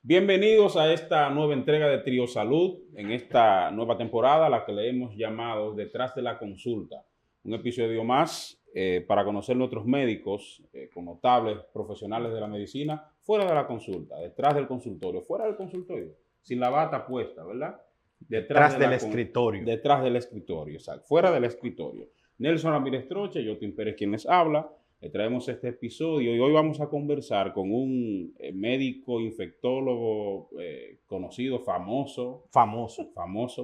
Bienvenidos a esta nueva entrega de Trio Salud, en esta nueva temporada, la que le hemos llamado Detrás de la Consulta. Un episodio más para conocer nuestros médicos con notables profesionales de la medicina fuera de la consulta, detrás del consultorio, fuera del consultorio, sin la bata puesta, ¿verdad? Detrás del escritorio. Detrás del escritorio, exacto, fuera del escritorio. Nelson Ramírez Troche, Yotin Pérez quien les habla. Le traemos este episodio y hoy vamos a conversar con un médico infectólogo conocido, famoso,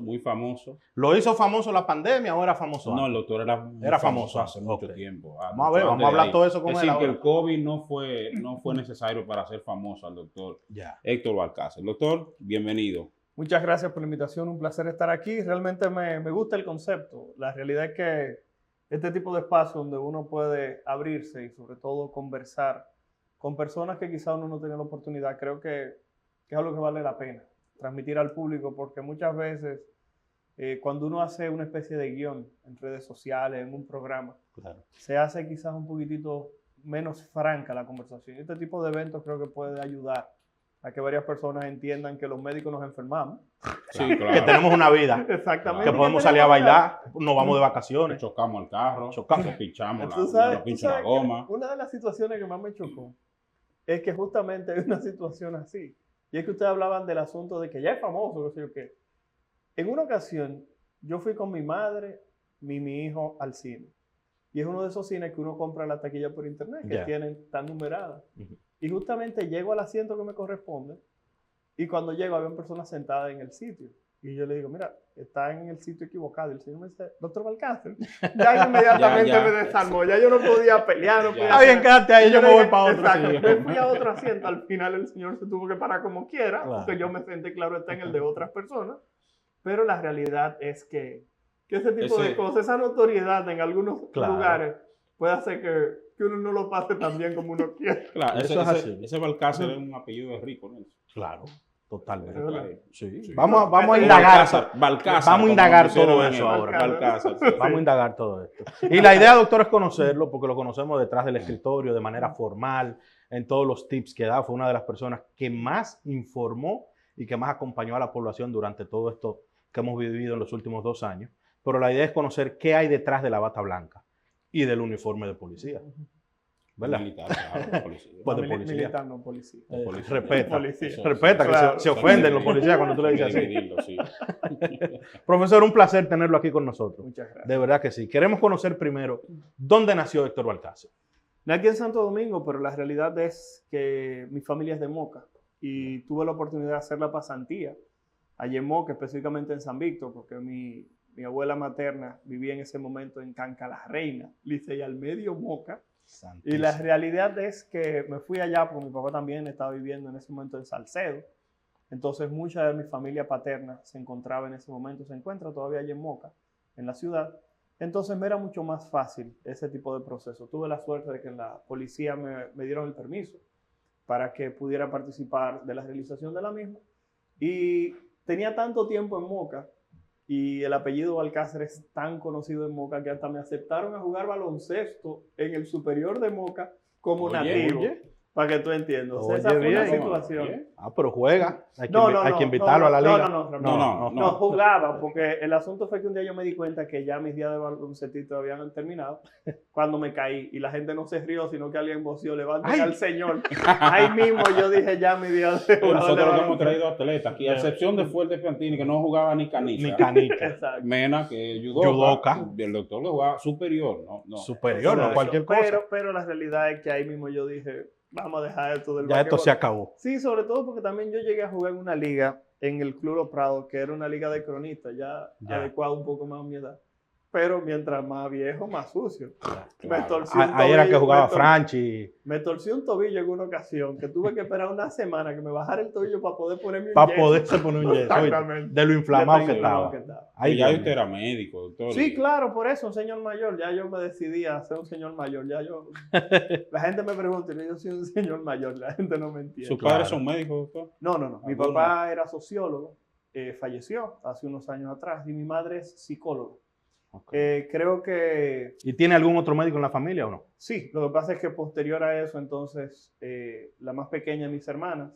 muy famoso. ¿Lo hizo famoso la pandemia o era famoso No, antes? el doctor era famoso hace mucho tiempo. Vamos a hablar todo eso con él ahora. Es decir, que el COVID no fue necesario para hacer famoso al doctor Héctor Balcácer. Doctor, bienvenido. Muchas gracias por la invitación, un placer estar aquí. Realmente me gusta el concepto. La realidad es que este tipo de espacio donde uno puede abrirse y sobre todo conversar con personas que quizá uno no tenía la oportunidad, creo que es algo que vale la pena transmitir al público, porque muchas veces cuando uno hace una especie de guión en redes sociales, en un programa, se hace quizás un poquitito menos franca la conversación. Este tipo de eventos creo que puede ayudar a que varias personas entiendan que los médicos nos enfermamos. Sí, claro. Que tenemos una vida. Exactamente. Que podemos salir a bailar, nos vamos de vacaciones. Chocamos el carro, Chocamos. pinchamos la la goma. Una de las situaciones que más me chocó es que justamente hay una situación así. Y es que ustedes hablaban del asunto de que ya es famoso, no sé yo qué. En una ocasión, yo fui con mi madre, mi hijo al cine. Y es uno de esos cines que uno compra la taquilla por internet, que están numeradas. Y justamente llego al asiento que me corresponde y cuando llego había personas sentadas en el sitio. Y yo le digo, mira, está en el sitio equivocado. Y el señor me dice, doctor Balcácer. Ya inmediatamente me desarmó. Ya yo no podía pelear. No podía Está bien, quédate ahí, yo me voy para otro. Exacto, me fui a otro asiento. Al final el señor se tuvo que parar como quiera, porque yo me senté, claro, está en el de otras personas. Pero la realidad es que ese tipo de cosas, esa notoriedad en algunos lugares puede hacer que uno no lo pase tan bien como uno quiere. Claro, ese Balcácer es un apellido de rico, ¿no? Claro, totalmente. Sí. Vamos a indagar. Balcácer, vamos a indagar todo eso ahora. Balcácer, sí. Vamos a indagar todo esto. Y la idea, doctor, es conocerlo, porque lo conocemos detrás del escritorio, de manera formal, en todos los tips que da. Fue una de las personas que más informó y que más acompañó a la población durante todo esto que hemos vivido en los últimos 2 años. Pero la idea es conocer qué hay detrás de la bata blanca y del uniforme de policía. ¿Verdad? Militar, claro, policía. Pues de policía. Militar, no policía. Respeta, claro. que se ofenden los policías cuando tú le dices así. Profesor, un placer tenerlo aquí con nosotros. Muchas gracias. De verdad que sí. Queremos conocer primero dónde nació Héctor Balcácer. Nací en Santo Domingo, pero la realidad es que mi familia es de Moca y tuve la oportunidad de hacer la pasantía allí en Moca, específicamente en San Víctor, porque mi abuela materna vivía en ese momento en Canca la Reina, Licey al medio Moca. Santísimo. Y la realidad es que me fui allá porque mi papá también estaba viviendo en ese momento en Salcedo. Entonces mucha de mi familia paterna se encontraba en ese momento, se encuentra todavía allí en Moca, en la ciudad. Entonces me era mucho más fácil ese tipo de proceso. Tuve la suerte de que en la policía me dieron el permiso para que pudiera participar de la realización de la misma. Y tenía tanto tiempo en Moca y el apellido Balcácer es tan conocido en Moca que hasta me aceptaron a jugar baloncesto en el superior de Moca como nativo. Para que tú entiendas. Esa fue una situación. Pero juega. Hay que invitarlo a la liga. No, jugaba, porque el asunto fue que un día yo me di cuenta que ya mis días de baloncestito habían terminado cuando me caí y la gente no se rió, sino que alguien voció, levanten al señor. Ahí mismo yo dije ya mi día de nosotros hemos traído atletas aquí, a excepción de Fuerte Piantini, que no jugaba ni canica. Mena, que judoka. El doctor lo jugaba superior, superior, no cualquier cosa. Pero la realidad es que ahí mismo yo dije, vamos a dejar esto del ya esto se acabó. Sí, sobre todo porque también yo llegué a jugar en una liga en el Club Los Prados, que era una liga de cronistas, ya adecuada un poco más a mi edad. Pero mientras más viejo, más sucio. Claro. Ahí era que jugaba Franchi. Me torcí un tobillo en una ocasión, que tuve que esperar una semana que me bajara el tobillo para poder ponerme un para poderse poner un yeso. Exactamente. De lo inflamado que estaba. Ahí ya usted era médico, doctor. Sí, claro, por eso, un señor mayor. Ya yo me decidí a ser un señor mayor. La gente me pregunta, yo soy un señor mayor, la gente no me entiende. ¿Sus padres son médicos, doctor? No. Mi papá era sociólogo, falleció hace unos años atrás, y mi madre es psicóloga. Okay. Creo que... ¿Y tiene algún otro médico en la familia o no? Sí, lo que pasa es que posterior a eso, entonces, la más pequeña de mis hermanas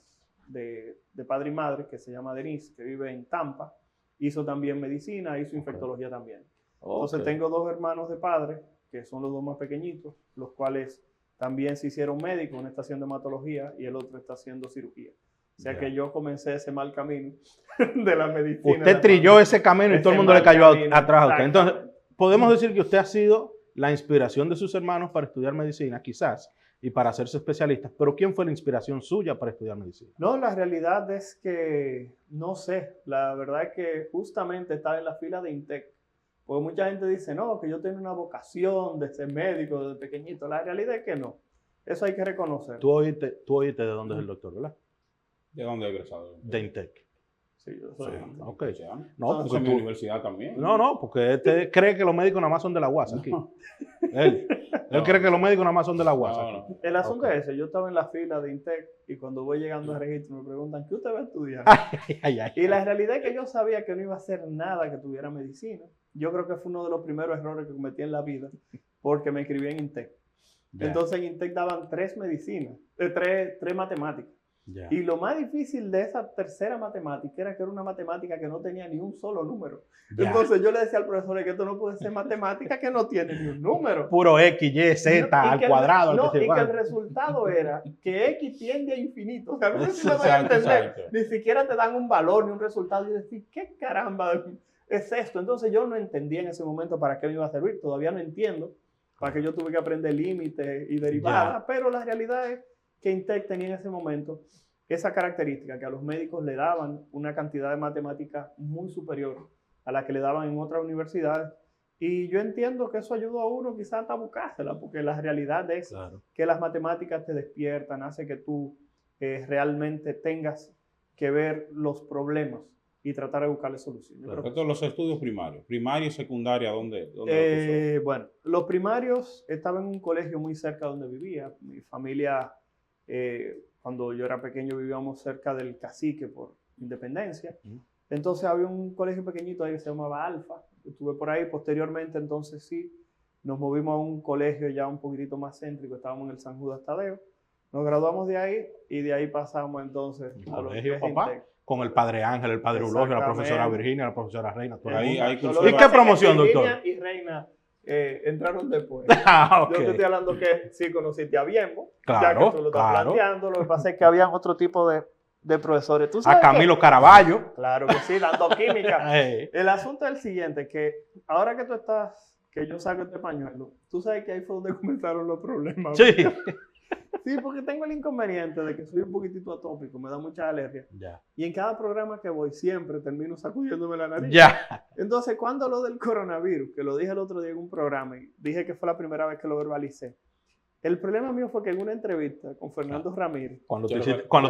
de padre y madre, que se llama Denise, que vive en Tampa. Hizo también medicina, hizo infectología también. Entonces tengo 2 hermanos de padre, que son los 2 más pequeñitos, los cuales también se hicieron médicos, uno está haciendo hematología y el otro está haciendo cirugía. O sea que yo comencé ese mal camino de la medicina. Usted trilló ese camino y todo el mundo le cayó atrás a usted. Entonces, podemos decir que usted ha sido la inspiración de sus hermanos para estudiar medicina, quizás, y para hacerse especialistas. Pero ¿quién fue la inspiración suya para estudiar medicina? No, la realidad es que no sé. La verdad es que justamente estaba en la fila de INTEC. Porque mucha gente dice, no, que yo tengo una vocación de ser médico desde pequeñito. La realidad es que no. Eso hay que reconocer. Tú oíste de dónde es el doctor, ¿verdad? ¿De dónde ha egresado? De INTEC. Sí, yo soy. Sí, Ok. No, porque mi universidad también. No, porque este cree que los médicos nada más son de la UAS aquí. Él cree que los médicos nada más son de la UAS aquí. El asunto es ese. Yo estaba en la fila de INTEC y cuando voy llegando al registro me preguntan, ¿qué usted va a estudiar? Y la realidad es que yo sabía que no iba a hacer nada que tuviera medicina. Yo creo que fue uno de los primeros errores que cometí en la vida porque me inscribí en INTEC. Entonces en INTEC daban 3 medicinas, 3 matemáticas. Y lo más difícil de esa tercera matemática era que era una matemática que no tenía ni un solo número. Entonces yo le decía al profesor que esto no puede ser matemática que no tiene ni un número. Puro X, Y, Z, al cuadrado. No, y que el resultado era que X tiende a infinito. O sea, no sé si me voy a entender. Ni siquiera te dan un valor ni un resultado. Y yo decía, ¿qué caramba es esto? Entonces yo no entendía en ese momento para qué me iba a servir. Todavía no entiendo. Para que yo tuve que aprender límites y derivadas. Pero la realidad es que INTEC tenía en ese momento esa característica que a los médicos le daban una cantidad de matemáticas muy superior a la que le daban en otras universidades. Y yo entiendo que eso ayudó a uno quizás hasta a buscársela, porque la realidad es que las matemáticas te despiertan, hace que tú realmente tengas que ver los problemas y tratar de buscarle soluciones. Respecto a los estudios primarios, primaria y secundaria, ¿dónde bueno, los primarios estaban en un colegio muy cerca de donde vivía. Mi familia, cuando yo era pequeño, vivíamos cerca del Cacique por Independencia. Entonces había un colegio pequeñito ahí que se llamaba Alfa. Estuve por ahí. Posteriormente, entonces sí, nos movimos a un colegio ya un poquitito más céntrico. Estábamos en el San Judas Tadeo. Nos graduamos de ahí y de ahí pasamos entonces a los colegio, papá. Con el padre Ángel, el padre Eulogio, la profesora Virginia, la profesora Reina. Ahí ¿Y qué promoción, doctor? Virginia y Reina entraron después. Okay. Yo te estoy hablando que sí conociste a Biembo, ya que tú lo estás planteando. Lo que pasa es que había otro tipo de profesores. ¿Tú sabes a Camilo Caraballo. Claro que sí, dando química. El asunto es el siguiente, que ahora que tú estás, que yo saco este pañuelo, tú sabes que ahí fue donde comenzaron los problemas. Sí. Sí, porque tengo el inconveniente de que soy un poquitito atópico, me da mucha alergia. Y en cada programa que voy siempre termino sacudiéndome la nariz. Entonces, cuando lo del coronavirus, que lo dije el otro día en un programa y dije que fue la primera vez que lo verbalicé, el problema mío fue que en una entrevista con Fernando Ramírez. Cuando te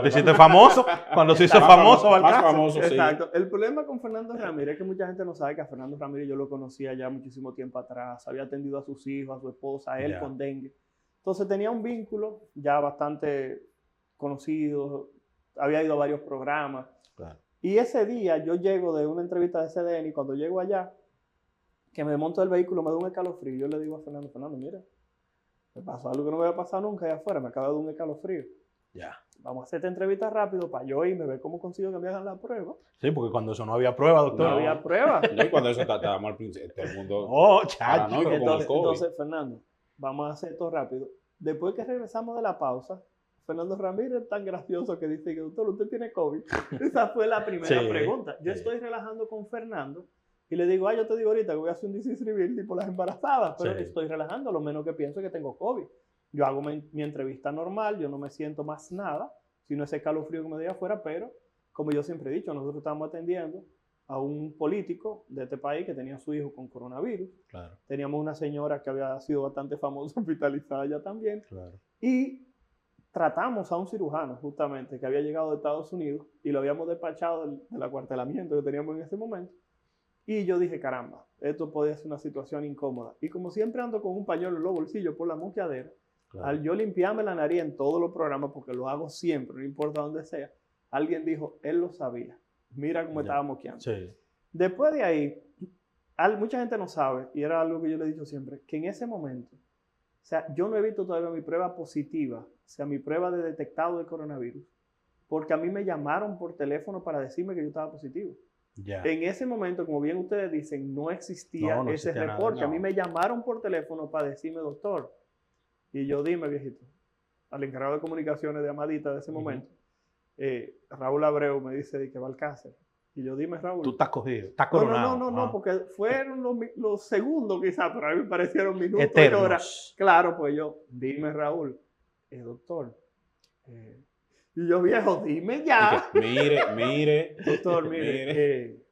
hiciste famoso, cuando se hizo famoso, más famoso, sí. Exacto. El problema con Fernando Ramírez es que mucha gente no sabe que a Fernando Ramírez yo lo conocía ya muchísimo tiempo atrás, había atendido a sus hijos, a su esposa, a él con dengue. Entonces tenía un vínculo ya bastante conocido, había ido a varios programas. Y ese día yo llego de una entrevista de CDN y cuando llego allá, que me monto del vehículo, me da un escalofrío. Yo le digo a Fernando, mira, me pasó algo que no me había pasado nunca allá afuera, me acaba de dar un escalofrío. Vamos a hacer esta entrevista rápido para yo irme, ver cómo consigo que me hagan la prueba. Sí, porque cuando eso no había prueba, doctor. No había prueba. Y cuando eso estábamos al principio, todo el mundo chacho. Entonces, Fernando, vamos a hacer esto rápido. Después que regresamos de la pausa, Fernando Ramírez es tan gracioso que dice que doctor, usted tiene COVID. Esa fue la primera pregunta. Yo estoy relajando con Fernando y le digo, yo te digo ahorita que voy a hacer un disease reveal tipo las embarazadas, pero estoy relajando, lo menos que pienso es que tengo COVID. Yo hago mi entrevista normal, yo no me siento más nada, sino ese calofrío que me dio afuera, pero como yo siempre he dicho, nosotros estamos atendiendo a un político de este país que tenía a su hijo con coronavirus. Teníamos una señora que había sido bastante famosa, hospitalizada ya también. Y tratamos a un cirujano, justamente, que había llegado de Estados Unidos y lo habíamos despachado del acuartelamiento que teníamos en ese momento. Y yo dije, caramba, esto podía ser una situación incómoda. Y como siempre ando con un pañuelo en los bolsillos por la moqueadera, al yo limpiarme la nariz en todos los programas, porque lo hago siempre, no importa dónde sea, alguien dijo, él lo sabía. Mira cómo estaba moqueando. Después de ahí, mucha gente no sabe, y era algo que yo le he dicho siempre, que en ese momento, o sea, yo no he visto todavía mi prueba positiva, o sea, mi prueba de detectado de coronavirus, porque a mí me llamaron por teléfono para decirme que yo estaba positivo. Ya. En ese momento, como bien ustedes dicen, no existía No ese existía nada, reporte. no. A mí me llamaron por teléfono para decirme, doctor. Y yo, dime, viejito, al encargado de comunicaciones de Amadita de ese momento, Raúl Abreu me dice de que va al Alcácer. Y yo, dime, Raúl. Tú estás cogido, estás No, coronado. no, porque fueron los segundos quizás, pero a mí me parecieron minutos y Eternos. horas. Claro, pues yo, dime, Raúl, doctor. Y yo, viejo, dime ya. Mire. Doctor, mire.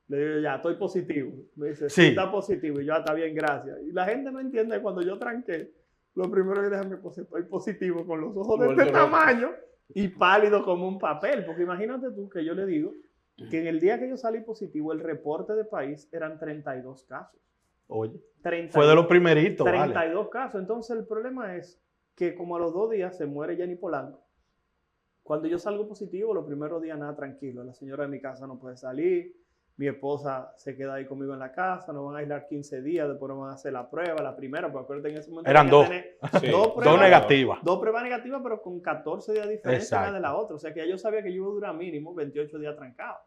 Le digo, ya, estoy positivo. Me dice, Sí. está positivo. Y yo, está bien, gracias. Y la gente no entiende cuando yo tranqué. Lo primero que déjame, pues estoy positivo con los ojos de este tamaño y pálido como un papel. Porque imagínate tú que yo le digo que en el día que yo salí positivo, el reporte de país eran 32 casos. Oye, 32, fue de los primeritos. 32 casos. Entonces el problema es que como a los 2 días se muere Jenny Polanco. Cuando yo salgo positivo, los primeros días nada tranquilo. La señora de mi casa no puede salir. Mi esposa se queda ahí conmigo en la casa. Nos van a aislar 15 días. Después nos van a hacer la prueba, la primera. Porque acuérdate en ese momento Eran dos. Sí, Dos negativas. 2 pruebas negativas, pero con 14 días de diferencia una de la Exacto. otra. O sea que ya yo sabía que yo iba a durar mínimo 28 días trancado.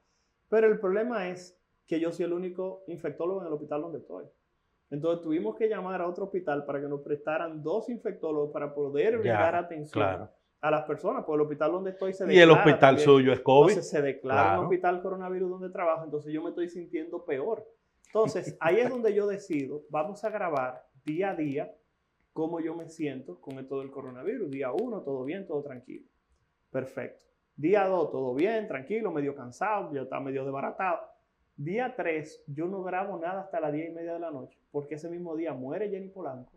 Pero el problema es que yo soy el único infectólogo en el hospital donde estoy. Entonces tuvimos que llamar a otro hospital para que nos prestaran 2 infectólogos para poder brindar atención claro. a las personas, porque el hospital donde estoy se Y declara el hospital también. suyo es COVID. Entonces se declara Claro. un hospital coronavirus donde trabajo, entonces yo me estoy sintiendo peor. Entonces ahí es donde yo decido, vamos a grabar día a día cómo yo me siento con esto del coronavirus. Día 1, todo bien, todo tranquilo. Perfecto. Día 2, todo bien, tranquilo, medio cansado, ya está medio desbaratado. Día 3, yo no grabo nada hasta las 10:30 de la noche, porque ese mismo día muere Jenny Polanco.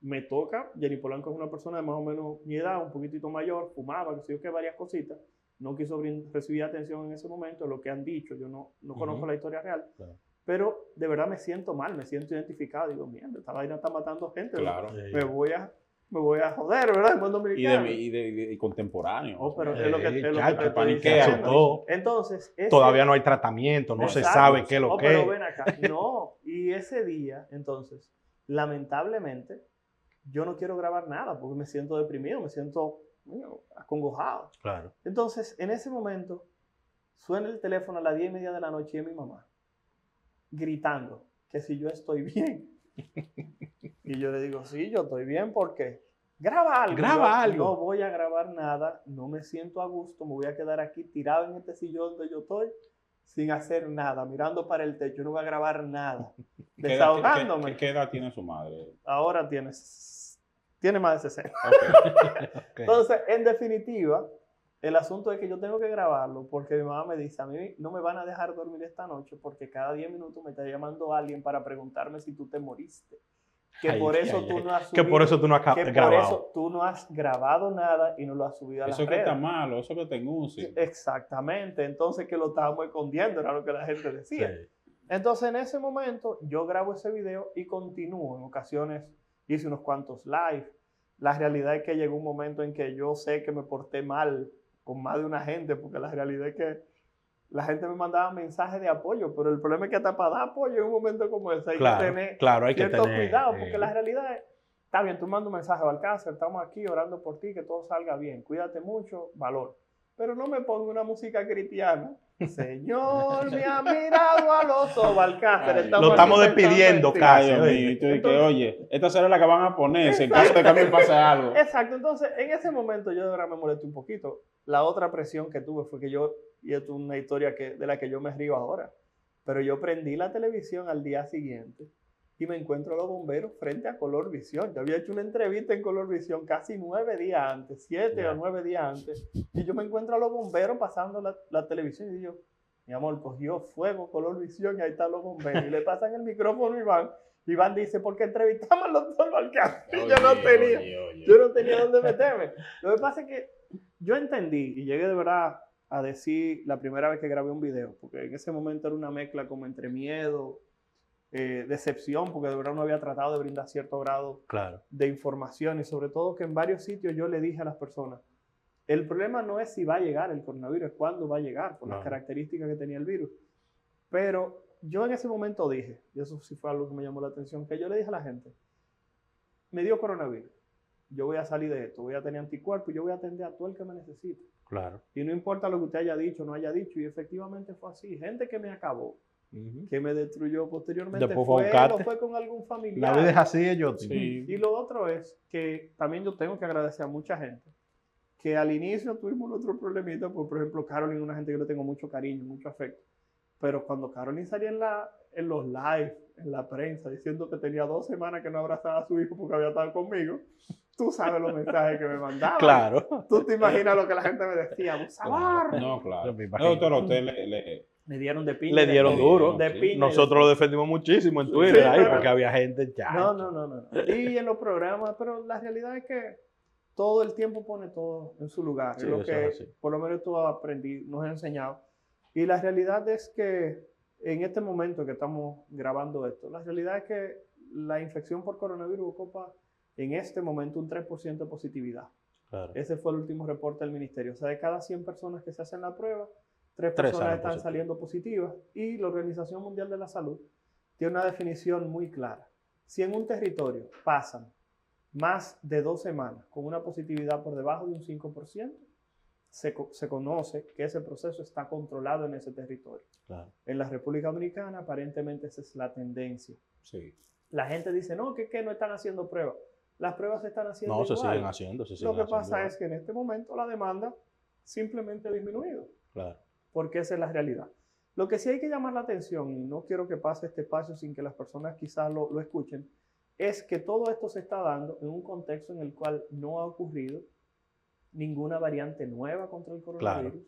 Me toca, Jenny Polanco es una persona de más o menos mi edad, un poquitito mayor, fumaba, que sé yo, que varias cositas. No quiso recibir atención en ese momento, lo que han dicho, yo no conozco la historia real. Claro. Pero de verdad me siento mal, me siento identificado. Digo, mierda, esta vaina está matando gente. Claro. Me voy a joder, ¿verdad? En buen dominicano. Y contemporáneo. Oh, pero es lo que te ya, estoy paniquea, diciendo. asustó. Entonces, Todavía no hay tratamiento, no se Exacto. sabe qué es lo que Pero es. ven acá. No, y ese día, entonces, lamentablemente, yo no quiero grabar nada porque me siento deprimido, me siento acongojado. Claro. Entonces, en ese momento, suena el teléfono a las 10:30 de la noche y es mi mamá gritando que si yo estoy bien. Y yo le digo, sí, yo estoy bien porque graba algo. Graba Yo algo. No voy a grabar nada, no me siento a gusto, me voy a quedar aquí tirado en este sillón donde yo estoy sin hacer nada, mirando para el techo, no voy a grabar nada. Desahogándome. ¿Qué edad tiene su madre? Ahora tiene más de 60. Okay. Entonces, en definitiva, el asunto es que yo tengo que grabarlo porque mi mamá me dice, a mí no me van a dejar dormir esta noche porque cada 10 minutos me está llamando alguien para preguntarme si tú te moriste. Que por eso tú no has subido, que por eso tú no has que grabado. por eso tú no has grabado nada y no lo has subido a las Eso que redes. está malo, eso que te enguce. Exactamente. Entonces que lo estábamos escondiendo, era lo que la gente decía. Sí. Entonces en ese momento yo grabo ese video y continúo. En ocasiones hice unos cuantos live. La realidad es que llegó un momento en que yo sé que me porté mal con más de una gente, porque la realidad es que la gente me mandaba mensajes de apoyo, pero el problema es que hasta para dar apoyo en un momento como ese hay que tener hay que cierto tener, cuidado, porque la realidad es, está bien, tú mandas un mensaje a Alcácer, estamos aquí orando por ti, que todo salga bien, cuídate mucho, valor. Pero no me ponga una música cristiana. Señor, me ha mirado a los ojos, Alcácer. Lo estamos despidiendo casi. Oye, esta será la que van a ponerse en caso de que a mí me pase algo. Exacto, entonces en ese momento yo de verdad me molesté un poquito. La otra presión que tuve fue que yo, y esto es una historia de la que yo me río ahora, pero yo prendí la televisión al día siguiente y me encuentro a los bomberos frente a Color Visión. Yo había hecho una entrevista en Color Visión casi 9 días antes, 7 o 9 días antes, y yo me encuentro a los bomberos pasando la televisión y digo, mi amor, cogió fuego Color Visión y ahí están los bomberos. Y le pasan el micrófono a Iván. Iván dice, porque entrevistamos al doctor Alcácer. Yo no tenía dónde meterme. Lo que pasa es que yo entendí y llegué de verdad a decir la primera vez que grabé un video, porque en ese momento era una mezcla como entre miedo, decepción, porque de verdad no había tratado de brindar cierto grado de información y sobre todo que en varios sitios yo le dije a las personas, el problema no es si va a llegar el coronavirus, es cuándo va a llegar, por las características que tenía el virus. Pero yo en ese momento dije, y eso sí fue algo que me llamó la atención, que yo le dije a la gente, me dio coronavirus, yo voy a salir de esto, voy a tener anticuerpos, yo voy a atender a todo el que me necesite. Claro. Y no importa lo que usted haya dicho o no haya dicho, y efectivamente fue así. Gente que me acabó, que me destruyó posteriormente, Después fue fue a él o buscarte. fue con algún familiar. La vida es así, yo. Sí. Y lo otro es que también yo tengo que agradecer a mucha gente que al inicio tuvimos nuestro problemita, pues, por ejemplo, Caroline, una gente que le tengo mucho cariño, mucho afecto, pero cuando Caroline salía en los live, en la prensa, diciendo que tenía 2 semanas que no abrazaba a su hijo porque había estado conmigo, tú sabes los mensajes que me mandaban. Claro. Tú te imaginas lo que la gente me decía, abusador. No, claro. Yo me No, imagino. doctor, a usted Me dieron de piña. Le dieron de- duro. De Sí. piña. Nosotros lo defendimos muchísimo en Sí, Twitter ahí pero- porque había gente ya. No. Y en los programas, pero la realidad es que todo el tiempo pone todo en su lugar. Sí, es lo eso que es así. por lo menos tú aprendí, nos has enseñado. Y la realidad es que en este momento que estamos grabando esto, la realidad es que la infección por coronavirus ocupa en este momento un 3% de positividad. Claro. Ese fue el último reporte del ministerio. O sea, de cada 100 personas que se hacen la prueba, 3 Tres personas salen están positivas. saliendo positivas. Y la Organización Mundial de la Salud tiene una definición muy clara. Si en un territorio pasan más de 2 semanas con una positividad por debajo de un 5%, se conoce que ese proceso está controlado en ese territorio. Claro. En la República Dominicana, aparentemente esa es la tendencia. Sí. La gente dice, no, que no están haciendo pruebas. Las pruebas se están haciendo No, se igual. siguen haciendo. Se Lo siguen que pasa haciendo. es que en este momento la demanda simplemente ha disminuido, Claro. porque esa es la realidad. Lo que sí hay que llamar la atención, y no quiero que pase este espacio sin que las personas quizás lo escuchen, es que todo esto se está dando en un contexto en el cual no ha ocurrido ninguna variante nueva contra el coronavirus,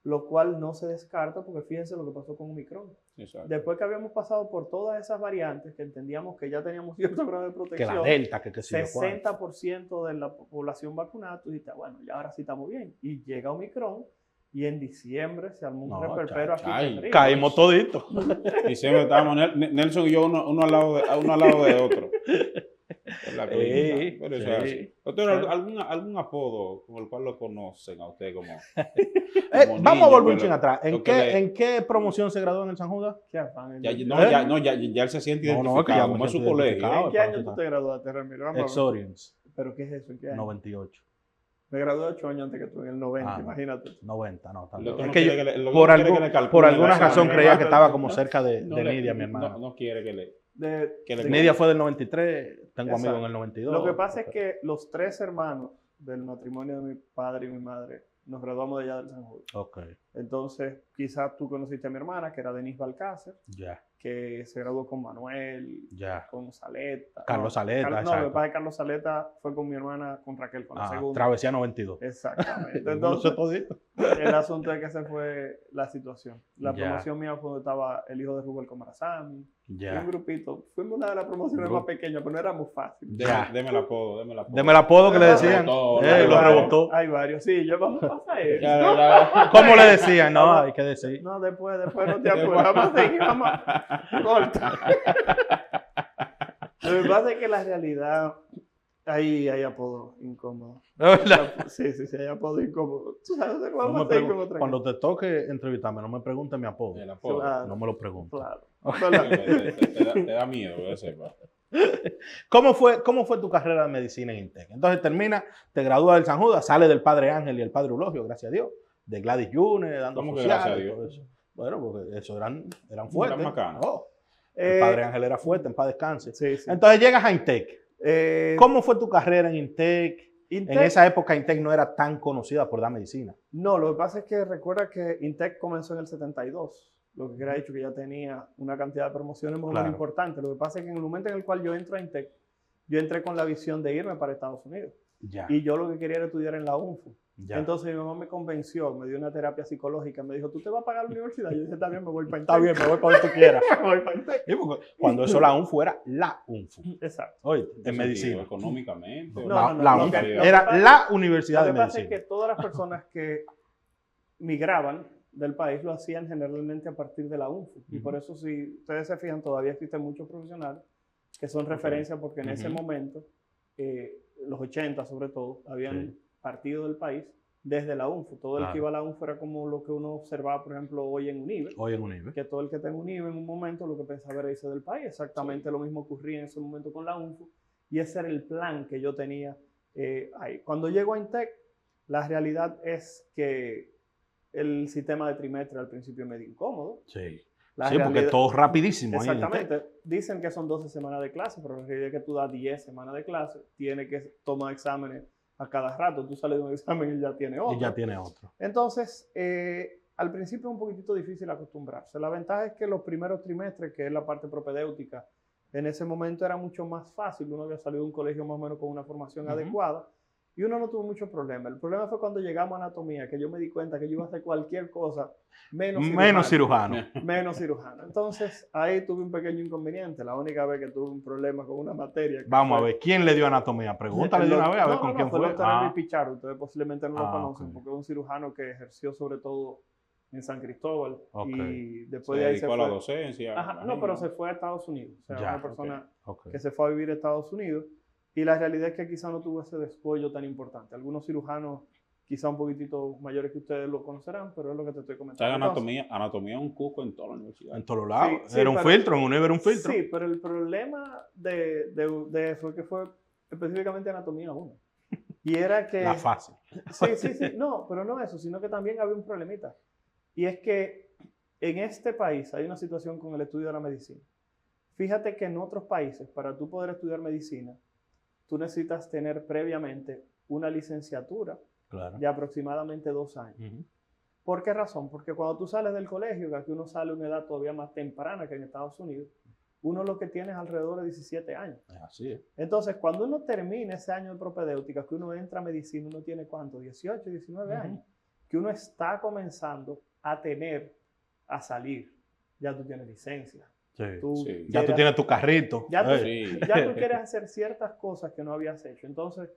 lo cual no se descarta, porque fíjense lo que pasó con Omicron. Exacto. Después que habíamos pasado por todas esas variantes, que entendíamos que ya teníamos cierto grado de Que protección, la Delta, que sé yo cuánto. 60% de la población vacunada, tú dices, bueno, ya ahora sí estamos bien. Y llega Omicron y en diciembre se armó un No, reperpero aquí chay. terrible. Caímos toditos. Y siempre estábamos, Nelson y yo, uno al lado de otro. En la clínica. Sí, Pero eso sí. es así. Doctor, Sí. ¿algún apodo con el cual lo conocen a usted como Vamos a niño, volver un pero- chin atrás. lo que le- ¿En qué promoción se graduó en el San Judas? Qué afán, Ya, ¿en ya él se siente No, identificado, que ya me como es su siento colegio. identificado. qué año tú te graduaste, Ramiro? Vamos a ver. Exorians, ¿Pero qué es eso? ¿En qué año? 98. Me gradué 8 años antes que tú, en el 90, Ah, no. imagínate. 90, no. El tanto. doctor Es no que quiere yo, que le- el doctor por, no quiere algún- que le calcule por la alguna edad. razón no, creía no, que no, estaba no, como no, cerca de No Nidia, le- mi hermano. no quiere que le... que le- Nidia fue del 93, tengo amigos en Exacto. el 92. Lo que pasa es que los 3 hermanos del matrimonio de mi padre y mi madre nos graduamos de allá del San Judas. Ok, Entonces, quizás tú conociste a mi hermana, que era Denise Balcácer, ya, que se graduó con Manuel, ya. con Saleta. Carlos Saleta, No, lo que exacto. pasa es que Carlos Saleta fue con mi hermana, con Raquel, con la segunda. Travesía 92. Exactamente. Yo lo sé Entonces, todito. el asunto es que esa fue la situación. La Ya. promoción mía fue donde estaba el hijo de Rubén Comarazami. Ya. Un grupito. Fuimos una de las promociones Grupo. más pequeñas, pero no era muy fácil. Ya. Deme el apodo. Deme el apodo que le Lo decían. rebotó, Hay Lo varios, rebotó. Hay varios. Sí, yo vamos a pasar eso. ¿Cómo le decían? No, hay que decir. No, después no te apures. Vamos a seguir, vamos a... Corta. Lo que pasa es que la realidad, hay apodos incómodos. Sí, hay apodos incómodos. Tú sabes, No vamos me a seguir con pregun- otra Cuando te toque entrevistarme, no me preguntes mi apodo. El apodo. Claro. No me lo preguntes. Claro. Te da miedo, que sepa. ¿Cómo fue tu carrera de medicina en Intec? Entonces termina, te gradúas del San Judas, sale del Padre Ángel y el Padre Eulogio, gracias a Dios, de Gladys June, dando ¿Cómo que sociales gracias a y Dios? todo eso. Bueno, porque eso eran fuertes. Eran bacanos. No, el Padre Ángel era fuerte, en paz descanse. Sí. Entonces llegas a Intec. Eh, ¿Cómo fue tu carrera en Intec? Intec- En esa época Intec no era tan conocida por dar medicina. No, lo que pasa es que recuerda que Intec comenzó en el 72. Lo que quiera dicho que ya tenía una cantidad de promociones muy Claro. importante. Lo que pasa es que en el momento en el cual yo entro a Intec, yo entré con la visión de irme para Estados Unidos. Ya, Y yo lo que quería era estudiar en la UNFU. ya. Entonces mi mamá me convenció, me dio una terapia psicológica, me dijo, ¿tú te vas a pagar la universidad? Yo dije, está bien, me voy para Intec. Está bien, me voy para donde tú quieras. Me voy para Intec. Sí, porque cuando eso la UNFU era la UNFU. Exacto. Oye, ¿En qué en sentido? medicina. Económicamente. La lo UNFU. que- lo que Era pasa- la universidad Lo de que pasa es medicina. que todas las personas que migraban del país lo hacían generalmente a partir de la UNFU. Y Ujú. por eso, si ustedes se fijan, todavía existen muchos profesionales que son referencia porque en ese Ujú. momento, los 80 sobre todo, habían Sí. partido del país desde la UNFU. Todo el Claro. que iba a la UNFU era como lo que uno observaba, por ejemplo, hoy en UNIBE. Hoy en UNIBE. Que todo el que está en UNIBE en un momento lo que pensaba era irse del país. Exactamente lo mismo ocurría en ese momento con la UNFU. Y ese era el plan que yo tenía ahí. Cuando llego a Intec, la realidad es que el sistema de trimestre al principio es medio incómodo. Sí. La Sí, porque realidad- todo rapidísimo. ahí en el Exactamente. Dicen que son 12 semanas de clase, pero la realidad es que tú das 10 semanas de clase, tienes que tomar exámenes a cada rato. Tú sales de un examen y ya tienes TEC. otro. Y ya tiene otro. Entonces, al principio es un poquitito difícil acostumbrarse. La ventaja es que los primeros trimestres, que es la parte propedéutica, en ese momento era mucho más fácil. Uno había salido de un colegio más o menos con una formación adecuada y uno no tuvo mucho problema. El problema fue cuando llegamos a anatomía, que yo me di cuenta que yo iba a hacer cualquier cosa Menos cirujano. menos cirujano. Entonces, ahí tuve un pequeño inconveniente. La única vez que tuve un problema con una materia. Vamos a ver, ¿quién le dio anatomía? Pregúntale de una vez a ver con quién fue. fue. El doctor Henry Pichardo. Ustedes posiblemente no lo conocen ok. porque es un cirujano que ejerció sobre todo en San Cristóbal. Ok. Y Se después de ahí se dedicó a la fue. docencia. Ajá, no, pero se fue a Estados Unidos. O sea, Ya, una persona Ok. que se fue a vivir a Estados Unidos. Y la realidad es que quizá no tuvo ese descuello tan importante. Algunos cirujanos, quizá un poquitito mayores que ustedes lo conocerán, pero es lo que te estoy O comentando. sea, Entonces, anatomía es un cuco en toda la universidad. En todos lados. Sí, Era un pero- filtro, en UNEV era un filtro. Sí, pero el problema de eso es que fue específicamente anatomía 1. Y era que... La fácil. Sí. No, pero no eso, sino que también había un problemita. Y es que en este país hay una situación con el estudio de la medicina. Fíjate que en otros países, para tú poder estudiar medicina, tú necesitas tener previamente una licenciatura Claro. de aproximadamente 2 años. Ujú. ¿Por qué razón? Porque cuando tú sales del colegio, que aquí uno sale a una edad todavía más temprana que en Estados Unidos, uno lo que tiene es alrededor de 17 años. Así es. Entonces, cuando uno termina ese año de propedéutica, que uno entra a medicina, uno tiene ¿cuánto? 18, 19 Ujú. años. Que uno está comenzando a salir. Ya tú tienes licencia. Sí. Tú Sí. Ya tú quieres- tienes tu carrito. ya tú, Sí. ya tú quieres hacer ciertas cosas que no habías hecho. Entonces,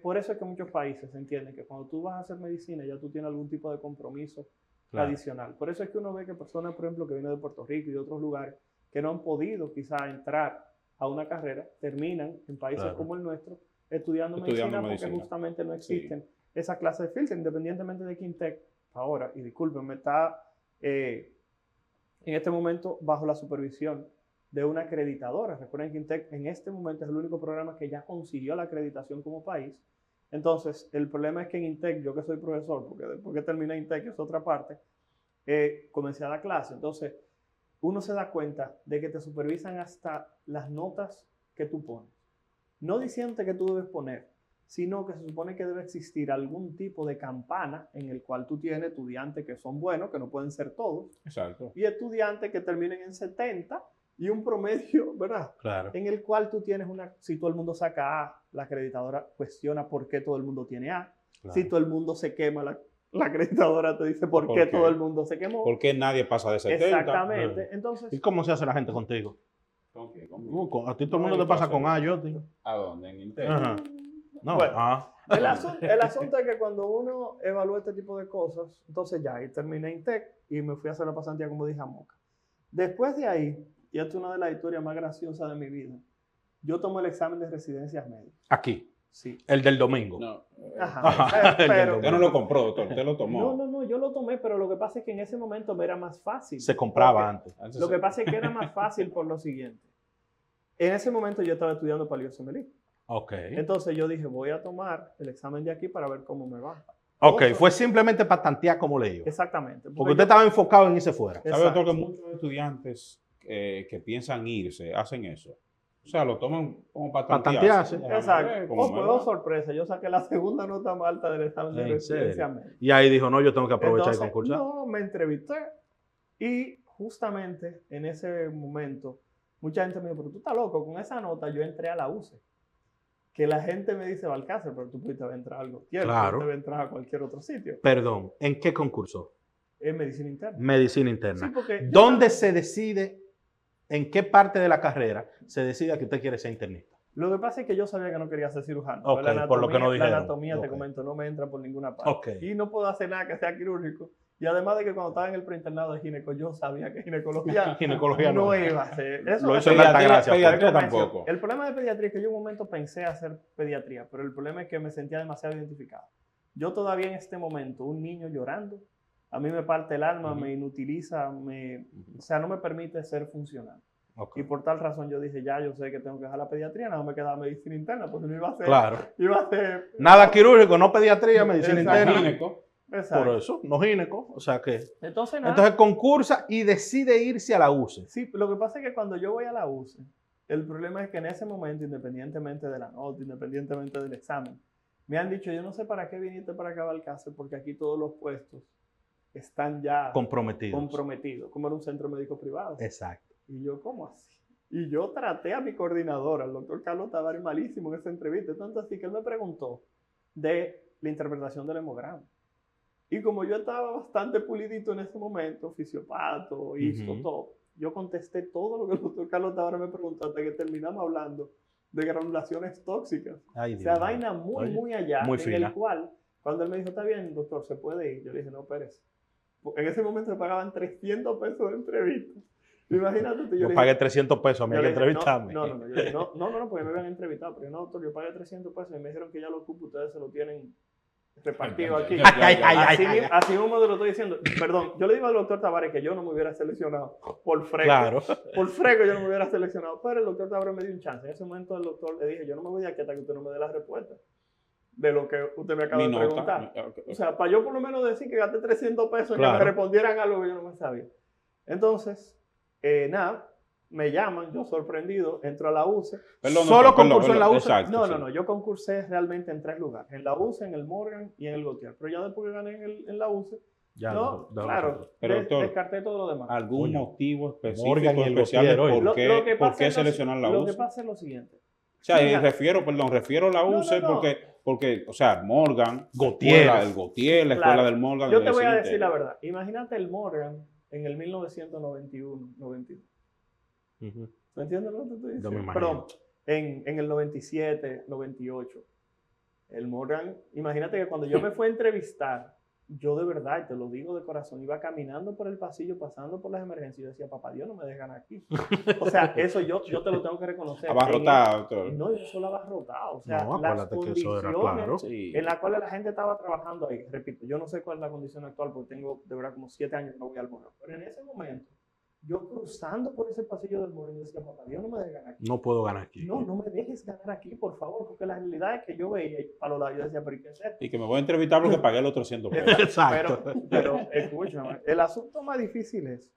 por eso es que muchos países entienden que cuando tú vas a hacer medicina, ya tú tienes algún tipo de compromiso Claro. adicional. Por eso es que uno ve que personas, por ejemplo, que vienen de Puerto Rico y de otros lugares, que no han podido quizá entrar a una carrera, terminan en países Claro. como el nuestro estudiando Estudiando medicina porque medicina. justamente no existen esa clase de filtro, independientemente de que Intec ahora, y discúlpenme, está en este momento bajo la supervisión de una acreditadora. Recuerden que Intec en este momento es el único programa que ya consiguió la acreditación como país. Entonces, el problema es que en Intec, yo que soy profesor, porque después que terminé Intec es otra parte, comencé a dar clase. Entonces, uno se da cuenta de que te supervisan hasta las notas que tú pones. No diciéndote que tú debes poner, sino que se supone que debe existir algún tipo de campana en el cual tú tienes estudiantes que son buenos, que no pueden ser todos, Exacto. y estudiantes que terminen en 70 y un promedio, ¿verdad? Claro. En el cual tú tienes si todo el mundo saca A, la acreditadora cuestiona por qué todo el mundo tiene A. Claro. Si todo el mundo se quema, la acreditadora te dice por qué todo el mundo se quemó. ¿Por qué nadie pasa de 70? Exactamente. Entonces, ¿Y cómo se hace la gente contigo? ¿Con qué? A ti todo el mundo te pasa con A, yo, tío. ¿A dónde? En Intel. Ajá. No, Bueno. el ah. asunto es que cuando uno evalúa este tipo de cosas, entonces ya, ahí terminé Intec y me fui a hacer la pasantía, como dije, a Moca. Después de ahí, y esto es una de las historias más graciosas de mi vida, yo tomé el examen de residencias médicas. Aquí, Sí. el del domingo. No. Ajá. Pero, Usted no lo compró, doctor. Usted lo tomó. no, yo lo tomé, pero lo que pasa es que en ese momento me era más fácil. Se compraba Porque antes. Antes Lo que pasa es que era más fácil por lo siguiente. En ese momento yo estaba estudiando para el IOSMLI. Ok. Entonces yo dije, voy a tomar el examen de aquí para ver cómo me va. Ok, Otro- fue simplemente para tantear cómo le iba. Exactamente. Porque usted estaba enfocado en irse fuera. ¿Sabe, doctor, Exacto. que muchos estudiantes que piensan irse hacen eso? O sea, lo toman como para Para tantearse. tantearse. Exacto. ¿Cómo me Pues, va? oh, sorpresa, yo saqué la segunda nota más alta del examen de ¿En residencia serio? médica. Y ahí dijo, no, yo tengo que aprovechar y Entonces, concursar. no, me entrevisté y justamente en ese momento mucha gente me dijo, pero tú estás loco, con esa nota yo entré a la UCE. Que la gente me dice, Balcácer, pero tú pudiste haber entrado a algo tierno, Claro. pudiste haber entrado a cualquier otro sitio. Perdón, ¿en qué concurso? Es medicina interna. Medicina Sí, interna. porque yo ¿Dónde estaba- se decide, en qué parte de la carrera se decide que usted quiere ser internista? Lo que pasa es que yo sabía que no quería ser cirujano. Ok, por lo que no La dijeron. anatomía, te Ok. comento, no me entra por ninguna parte. Ok. Y no puedo hacer nada que sea quirúrgico. Y además de que cuando estaba en el preinternado de gineco, yo sabía que ginecología, Ginecología no. no iba a ser. Eso Lo es hizo en Alta Pediatría, Gracia, pediatría fue. tampoco. El problema de pediatría es que yo en un momento pensé hacer pediatría, pero el problema es que me sentía demasiado identificado. Yo todavía en este momento, un niño llorando, a mí me parte el alma, Ujú. me inutiliza, o sea, no me permite ser funcional. Ok. Y por tal razón yo dije, ya yo sé que tengo que dejar la pediatría, nada me quedaba medicina interna, pues no iba a ser... Claro. Iba a ser... Nada quirúrgico, no pediatría, medicina Exacto. interna. Gineco. Exacto. Por eso, no gineco. O sea que. Entonces, nada. Entonces concursa y decide irse a la UCE. Sí, lo que pasa es que cuando yo voy a la UCE, el problema es que en ese momento, independientemente de la nota, independientemente del examen, me han dicho, yo no sé para qué viniste para acá a Balcácer, porque aquí todos los puestos están ya comprometidos, como era un centro médico privado. Exacto. Y yo, ¿cómo así? Y yo traté a mi coordinador, al doctor Carlos Tavares, malísimo en esa entrevista, tanto así que él me preguntó de la interpretación del hemograma. Y como yo estaba bastante pulidito en ese momento, fisiopato, histo, todo, yo contesté todo lo que el doctor Carlos Tavares me preguntó hasta que terminamos hablando de granulaciones tóxicas. Ay, o sea, Dios vaina mío. muy, Oye, muy allá, muy en fina. el cual, cuando él me dijo, está bien, doctor, se puede ir, yo le dije, no, Pérez. En ese momento me pagaban 300 pesos de entrevista. Imagínate tú, Yo le pagué dije, 300 pesos a mí yo hay que le dije, entrevistarme. No, yo le dije, no, porque me habían entrevistado. Pero no, doctor, yo pagué 300 pesos y me dijeron que ya lo cupo, ustedes se lo tienen repartido aquí. Así mismo te lo estoy diciendo. Perdón, yo le digo al doctor Tavares que yo no me hubiera seleccionado por freco. Claro. Por freco yo no me hubiera seleccionado. Pero el doctor Tavares me dio un chance. En ese momento el doctor le dije, yo no me voy de aquí hasta que usted no me dé la respuesta de lo que usted me acaba de preguntar. O sea, para yo por lo menos decir que gasté 300 pesos y que me respondieran algo que yo no me sabía. Entonces, nada, me llaman, yo sorprendido, entro a la UCE. ¿Solo concursó en la UCE? Exacto, No, yo concursé realmente en 3 lugares, en la UCE, en el Morgan y en el Gautier. Pero ya después que gané en la UCE, ya, claro, pero, doctor, descarté todo lo demás. ¿Algún motivo específico, Morgan y el especial Gautier, por qué seleccionar la UCE? Lo que pasa es lo siguiente. O sea, refiero a la UCE porque, o sea, Morgan, el Gautier, la escuela del Morgan. Yo te voy a decir la verdad. Imagínate el Morgan en el 1991-92. ¿Me entiendes lo que te estoy diciendo? Perdón, en el 97, 98. El Morgan, imagínate que cuando yo me fui a entrevistar, yo de verdad, y te lo digo de corazón, iba caminando por el pasillo, pasando por las emergencias, y yo decía, papá Dios, no me dejes ganar aquí. O sea, eso yo te lo tengo que reconocer. Abarrotado, doctor. No, yo solo abarrotado. O sea, no, las condiciones en las cuales la gente estaba trabajando ahí. Repito, yo no sé cuál es la condición actual, porque tengo de verdad como 7 años que no voy al Morgan. Pero en ese momento, yo cruzando por ese pasillo del Morgan, decía, papá Dios, no me dejes ganar aquí. No puedo ganar aquí. No me dejes ganar aquí, por favor, porque la realidad es que yo veía para los lados, yo decía, pero ¿y qué es esto? Y que me voy a entrevistar porque pagué los 300 pesos. Exacto. Pero escúchame, el asunto más difícil es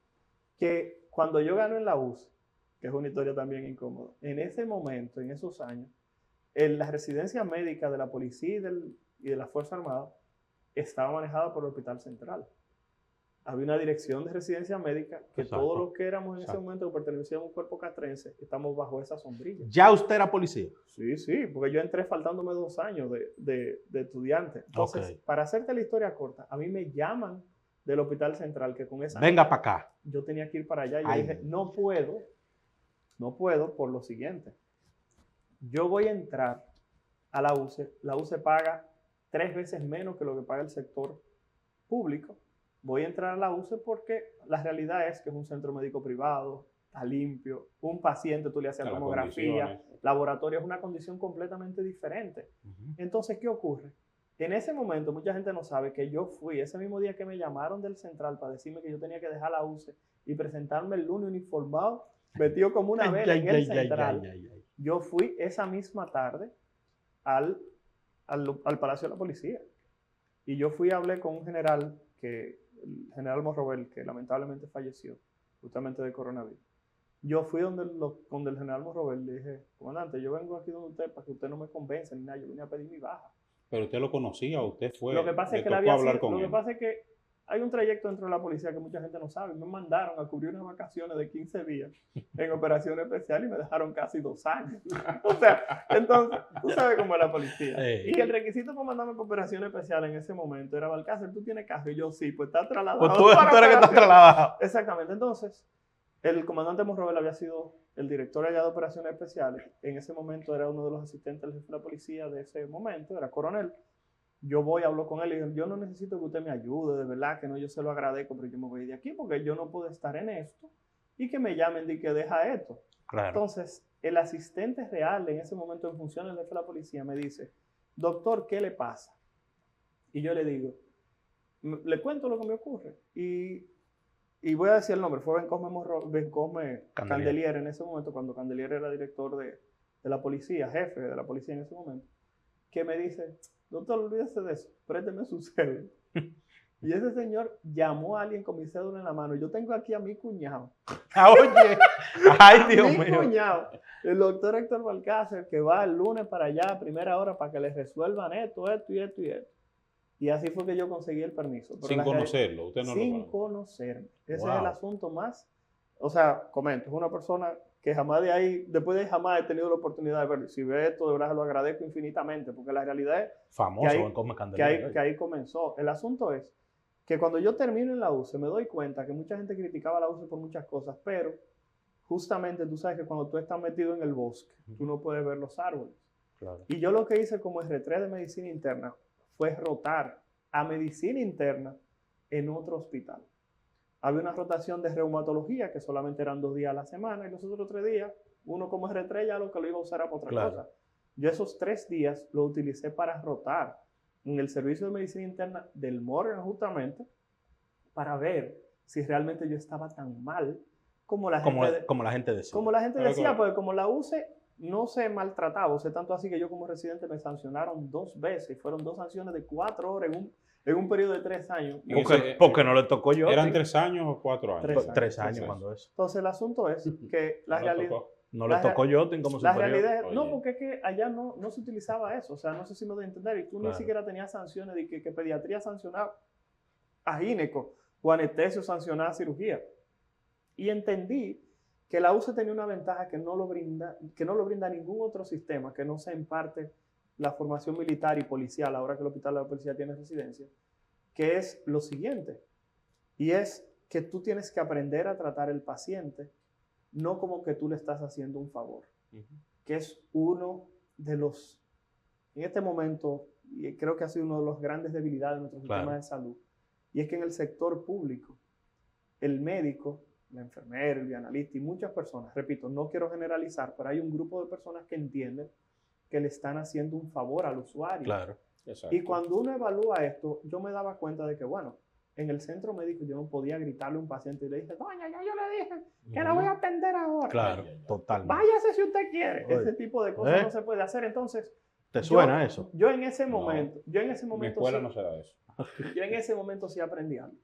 que cuando yo gano en la UCE, que es una historia también incómoda, en ese momento, en esos años, en la residencia médica de la policía y de la Fuerza Armada estaba manejada por el Hospital Central. Había una dirección de residencia médica que todos los que éramos en ese momento que pertenecíamos a un cuerpo castrense estamos bajo esa sombrilla. ¿Ya usted era policía? Sí, porque yo entré faltándome 2 años de estudiante. Entonces, para hacerte la historia corta, a mí me llaman del Hospital Central que con esa... Venga para acá. Yo tenía que ir para allá y yo dije, no puedo por lo siguiente. Yo voy a entrar a la UCE paga 3 veces menos que lo que paga el sector público. Voy a entrar a la UCE porque la realidad es que es un centro médico privado, está limpio, un paciente tú le haces tomografía, laboratorio, es una condición completamente diferente. Entonces, ¿qué ocurre? En ese momento, mucha gente no sabe que yo fui, ese mismo día que me llamaron del central para decirme que yo tenía que dejar la UCE y presentarme el lunes uniformado, metido como una vela en el central. Yo fui esa misma tarde al Palacio de la Policía. Y yo fui y hablé con un general el general Morrobel, que lamentablemente falleció, justamente de coronavirus. Yo fui donde el general Morrobel, le dije, comandante, yo vengo aquí donde usted para que usted no me convence ni nada, yo vine a pedir mi baja. ¿Pero usted lo conocía o usted fue? Lo que pasa es que pasa es que hay un trayecto dentro de la policía que mucha gente no sabe. Me mandaron a cubrir unas vacaciones de 15 días en operación especial y me dejaron casi 2 años. O sea, entonces, tú sabes cómo es la policía. Y el requisito para mandarme para operación especial en ese momento era, Balcácer, ¿tú tienes carro? Y yo, sí, pues está trasladado. Pues tú eres que estás trasladado. Exactamente. Entonces, el comandante Morrobel había sido el director allá de operaciones especiales. En ese momento era uno de los asistentes del jefe de la policía de ese momento, era coronel. Yo voy, hablo con él y digo, yo no necesito que usted me ayude, de verdad que no, yo se lo agradezco, pero yo me voy de aquí porque yo no puedo estar en esto y que me llamen y que deja esto. Claro. Entonces, el asistente real en ese momento en funciones de la policía me dice, doctor, ¿qué le pasa? Y yo le digo, le cuento lo que me ocurre. Y y voy a decir el nombre, fue Ben Cosme Candelier. Candelier en ese momento, cuando Candelier era director de la policía, jefe de la policía en ese momento, que me dice, doctor, olvídese de eso, présteme su cédula. Y ese señor llamó a alguien con mi cédula en la mano. Yo tengo aquí a mi cuñado. Oye, ay Dios Mi mío. cuñado, el doctor Héctor Balcácer, que va el lunes para allá a primera hora para que les resuelvan esto y esto. Y así fue que yo conseguí el permiso. Pero Sin conocerlo, usted no lo sin conoce. conocerme. Ese Wow. es el asunto más. O sea, comento, es una persona que jamás de ahí, después de ahí jamás he tenido la oportunidad de verlo. Si ve esto, de verdad lo agradezco infinitamente, porque la realidad es Famoso, que ahí- Ben Cosme que Candelier. ahí comenzó. El asunto es que cuando yo termino en la UCE, me doy cuenta que mucha gente criticaba la UCE por muchas cosas, pero justamente tú sabes que cuando tú estás metido en el bosque, tú no puedes ver los árboles. Claro. Y yo lo que hice como R3 de medicina interna fue rotar a medicina interna en otro hospital. Había una rotación de reumatología que solamente eran 2 días a la semana y los otros 3 días, uno como R3 ya lo que lo iba a usar era para otra Claro. cosa. Yo esos 3 días lo utilicé para rotar en el servicio de medicina interna del Morgan justamente para ver si realmente yo estaba tan mal como la gente, Como la gente decía. como la gente Claro, decía, claro. porque como la UCE no se maltrataba, o sea, tanto así que yo como residente me sancionaron 2 veces, y fueron 2 sanciones de 4 horas en un periodo de 3 años. En Porque no le tocó yo. ¿Eran sí. 3 años o 4 años? 3 años. 3 años Tres cuando eso. Entonces el asunto es que la No le realidad... tocó. No le La tocó yo como La superior. realidad es, no, Oye. porque es que allá no se utilizaba eso, o sea, no sé si me doy a entender, y tú Claro. ni siquiera tenías sanciones de que pediatría sancionaba a gineco o anestesio sancionaba cirugía. Y entendí que la UCE tenía una ventaja que no lo brinda ningún otro sistema, que no sea en parte la formación militar y policial, ahora que el hospital de la policía tiene residencia, que es lo siguiente, y es que tú tienes que aprender a tratar el paciente, no como que tú le estás haciendo un favor, que es uno de los, en este momento, y creo que ha sido uno de los grandes debilidades de nuestro sistema Claro. de salud, y es que en el sector público, el médico, el enfermero, el bioanalista y muchas personas, repito, no quiero generalizar, pero hay un grupo de personas que entienden que le están haciendo un favor al usuario. Claro. Exacto. Y cuando uno evalúa esto, yo me daba cuenta de que, bueno, en el centro médico yo no podía gritarle a un paciente y le dije, doña, ya yo le dije que la voy a atender ahora. Claro, Ay, ay, ay. totalmente. Váyase si usted quiere. Oye. Ese tipo de cosas ¿Eh? no se puede hacer. Entonces, ¿Te suena eso? yo en ese No. momento, En mi escuela sí, no se da eso. yo en ese momento sí aprendí algo.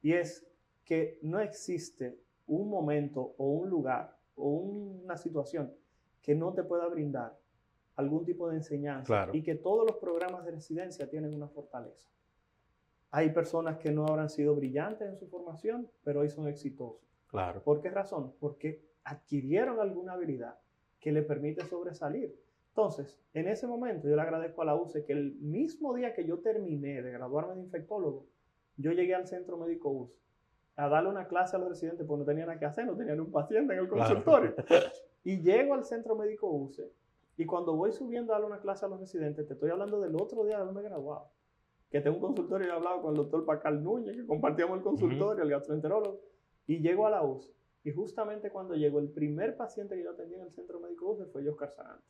Y es que no existe un momento o un lugar o una situación que no te pueda brindar algún tipo de enseñanza Claro. y que todos los programas de residencia tienen una fortaleza. Hay personas que no habrán sido brillantes en su formación, pero hoy son exitosos. Claro. ¿Por qué razón? Porque adquirieron alguna habilidad que le permite sobresalir. Entonces, en ese momento yo le agradezco a la UCE que el mismo día que yo terminé de graduarme de infectólogo, yo llegué al centro médico UCE a darle una clase a los residentes porque no tenían nada que hacer, no tenían un paciente en el Claro. consultorio. Y llego al centro médico UCE y cuando voy subiendo a darle una clase a los residentes, te estoy hablando del otro día de haberme graduado, que tengo un consultorio y he hablado con el doctor Pacal Núñez, que compartíamos el consultorio, el gastroenterólogo, y llego a la UCE. Y justamente cuando llego, el primer paciente que yo atendí en el centro médico UCE fue Oscar Sarante.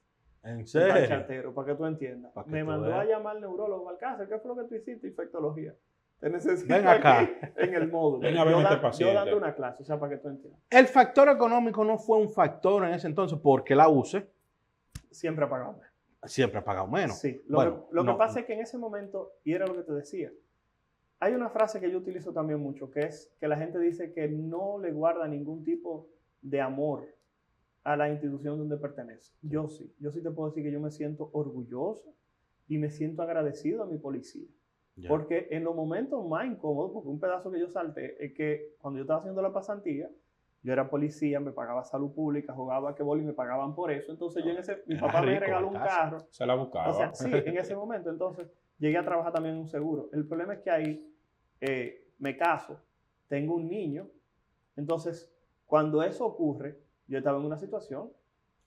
¿En El serio? bachatero, para que tú entiendas. Pa' que Me tú mandó veas. a llamar al neurólogo Alcácer. ¿Qué fue lo que tú hiciste? Infectología. Te necesito Ven acá. aquí en el módulo. Ven a verme este Yo paciente. dando una clase, o sea, para que tú entiendas. El factor económico no fue un factor en ese entonces porque la UCE Siempre ha pagado menos. siempre ha pagado menos. Sí. Bueno, Lo que no. pasa es que en ese momento, y era lo que te decía, hay una frase que yo utilizo también mucho, que es que la gente dice que no le guarda ningún tipo de amor a la institución donde pertenece. Yo sí te puedo decir que yo me siento orgulloso y me siento agradecido a mi policía. Ya. Porque en los momentos más incómodos, porque un pedazo que yo salté, es que cuando yo estaba haciendo la pasantía, yo era policía, me pagaba salud pública, jugaba basquetbol y me pagaban por eso. Entonces yo mi Era papá me rico, regaló un Balcácer. carro. Se la buscaba. O sea, sí, en ese momento. Entonces llegué a trabajar también en un seguro. El problema es que ahí me caso, tengo un niño. Entonces, cuando eso ocurre, yo estaba en una situación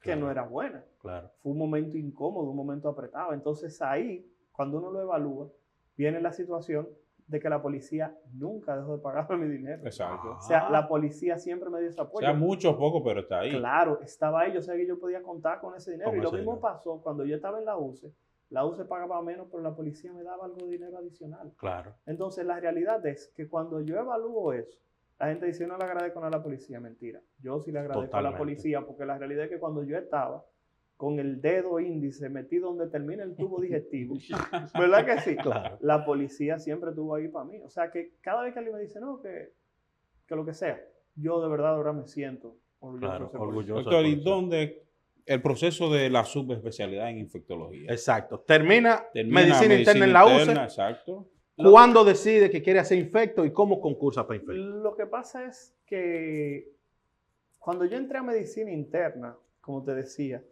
que Claro. no era buena. Claro. Fue un momento incómodo, un momento apretado. Entonces ahí, cuando uno lo evalúa, viene la situación de que la policía nunca dejó de pagarme mi dinero. Exacto. O sea, la policía siempre me dio ese apoyo. Sea mucho o poco, pero está ahí. Claro, estaba ahí, yo sabía que yo podía contar con ese dinero. Con Y lo ese mismo dinero. pasó cuando yo estaba en la UCE. La UCE pagaba menos, pero la policía me daba algo de dinero adicional. Claro. Entonces, la realidad es que cuando yo evalúo eso, La gente dice, yo no le agradezco a la policía. Mentira. Yo sí le agradezco a Totalmente. la policía porque la realidad es que cuando yo estaba con el dedo índice metido donde termina el tubo digestivo, ¿verdad que sí? Claro. La policía siempre estuvo ahí para mí. O sea que cada vez que alguien me dice, no, que lo que sea, yo de verdad ahora me siento orgulloso. Claro, de ser orgulloso. policía. Doctor, ¿y policía. dónde el proceso de la subespecialidad en infectología? Exacto. Termina Termina medicina interna en la interna, UCE. exacto. ¿Cuándo decide que quiere hacer infecto y cómo concursa para infecto? Lo que pasa es que cuando yo entré a medicina interna, como te decía,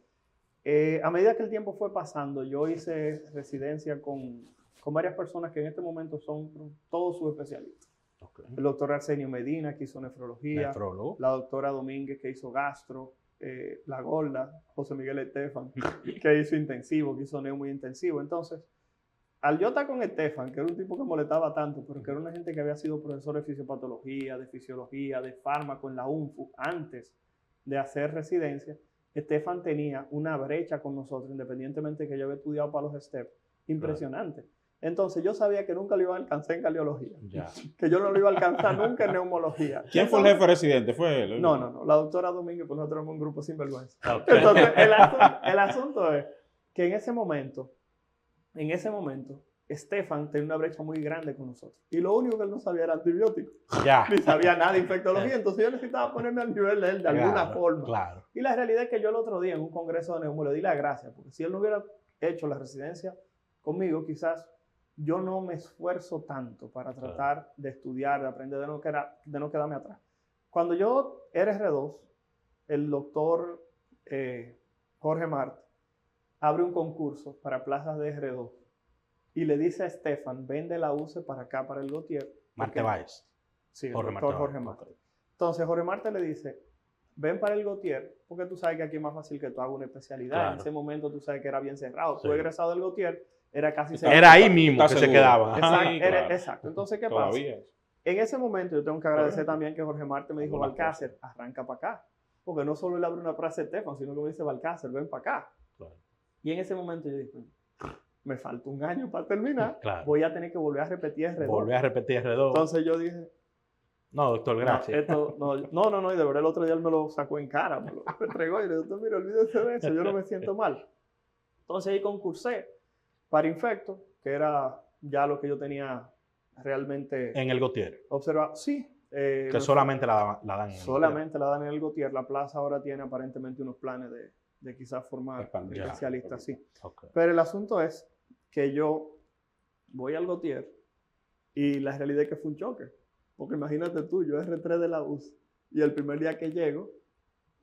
a medida que el tiempo fue pasando, yo hice residencia con varias personas que en este momento son todos subespecialistas. Okay. El doctor Arsenio Medina, que hizo nefrología, Nefrólogo. la doctora Domínguez, que hizo gastro, la gorda, José Miguel Estefan, que hizo intensivo, que hizo neumo intensivo. Entonces, al yo estar con Estefan, que era un tipo que molestaba tanto, pero que era una gente que había sido profesor de fisiopatología, de fisiología, de fármaco en la UNFU, antes de hacer residencia, Estefan tenía una brecha con nosotros, independientemente de que yo había estudiado para los STEP, impresionante. Entonces yo sabía que nunca lo iba a alcanzar en cardiología, Ya. que yo no lo iba a alcanzar nunca en neumología. ¿Quién fue el jefe residente? ¿Fue él? No, la doctora Domínguez, pues nosotros éramos un grupo sin vergüenza. Okay. Entonces el asunto es que en ese momento, Estefan tenía una brecha muy grande con nosotros. Y lo único que él no sabía era antibiótico. Ya. Ni sabía nada de infectología. Entonces yo necesitaba ponerme al nivel de él de alguna Claro, forma. Claro. Y la realidad es que yo el otro día en un congreso de neumo le di las gracias. Porque si él no hubiera hecho la residencia conmigo, quizás yo no me esfuerzo tanto para tratar de estudiar, de aprender, de no quedarme atrás. Cuando yo era R2, el doctor Jorge Marte abre un concurso para plazas de R2 y le dice a Estefan, vende la UCE para acá, para el Gautier. Marte Valles. Sí, el Jorge doctor Marte Jorge Valles. Marte. Entonces Jorge Marte le dice, ven para el Gautier, porque tú sabes que aquí es más fácil que tú hagas una especialidad. Claro. En ese momento tú sabes que era bien cerrado. Sí. Tú egresado del Gautier, era casi Era ahí mismo que ¿Estás se seguro? quedaba. Exacto, Sí, claro. exacto. Entonces, ¿qué pasa? Todavía. En ese momento yo tengo que agradecer también que Jorge Marte me dijo, Algunas Balcácer, arranca para acá. Porque no solo él abre una plaza de Estefan, sino que me dice, Balcácer, ven para acá. Claro. Y en ese momento yo dije, me falta un año para terminar, Claro. voy a tener que volver a repetir R2. Volví a repetir R2. Entonces yo dije, No, doctor, gracias. no, y de verdad el otro día él me lo sacó en cara, me lo entregó y le dijo, doctor, mira, olvídese de eso, yo no me siento mal. Entonces ahí concursé para infecto, que era ya lo que yo tenía realmente En el Gautier. observado. Sí. Que solamente la dan en el Solamente la dan en el Gautier. La plaza ahora tiene aparentemente unos planes de quizás formar Expandir. especialistas, sí. Gautier. Okay. Pero el asunto es que yo voy al Gautier y la realidad es que fue un choque. Porque imagínate tú, yo R3 de la UCE y el primer día que llego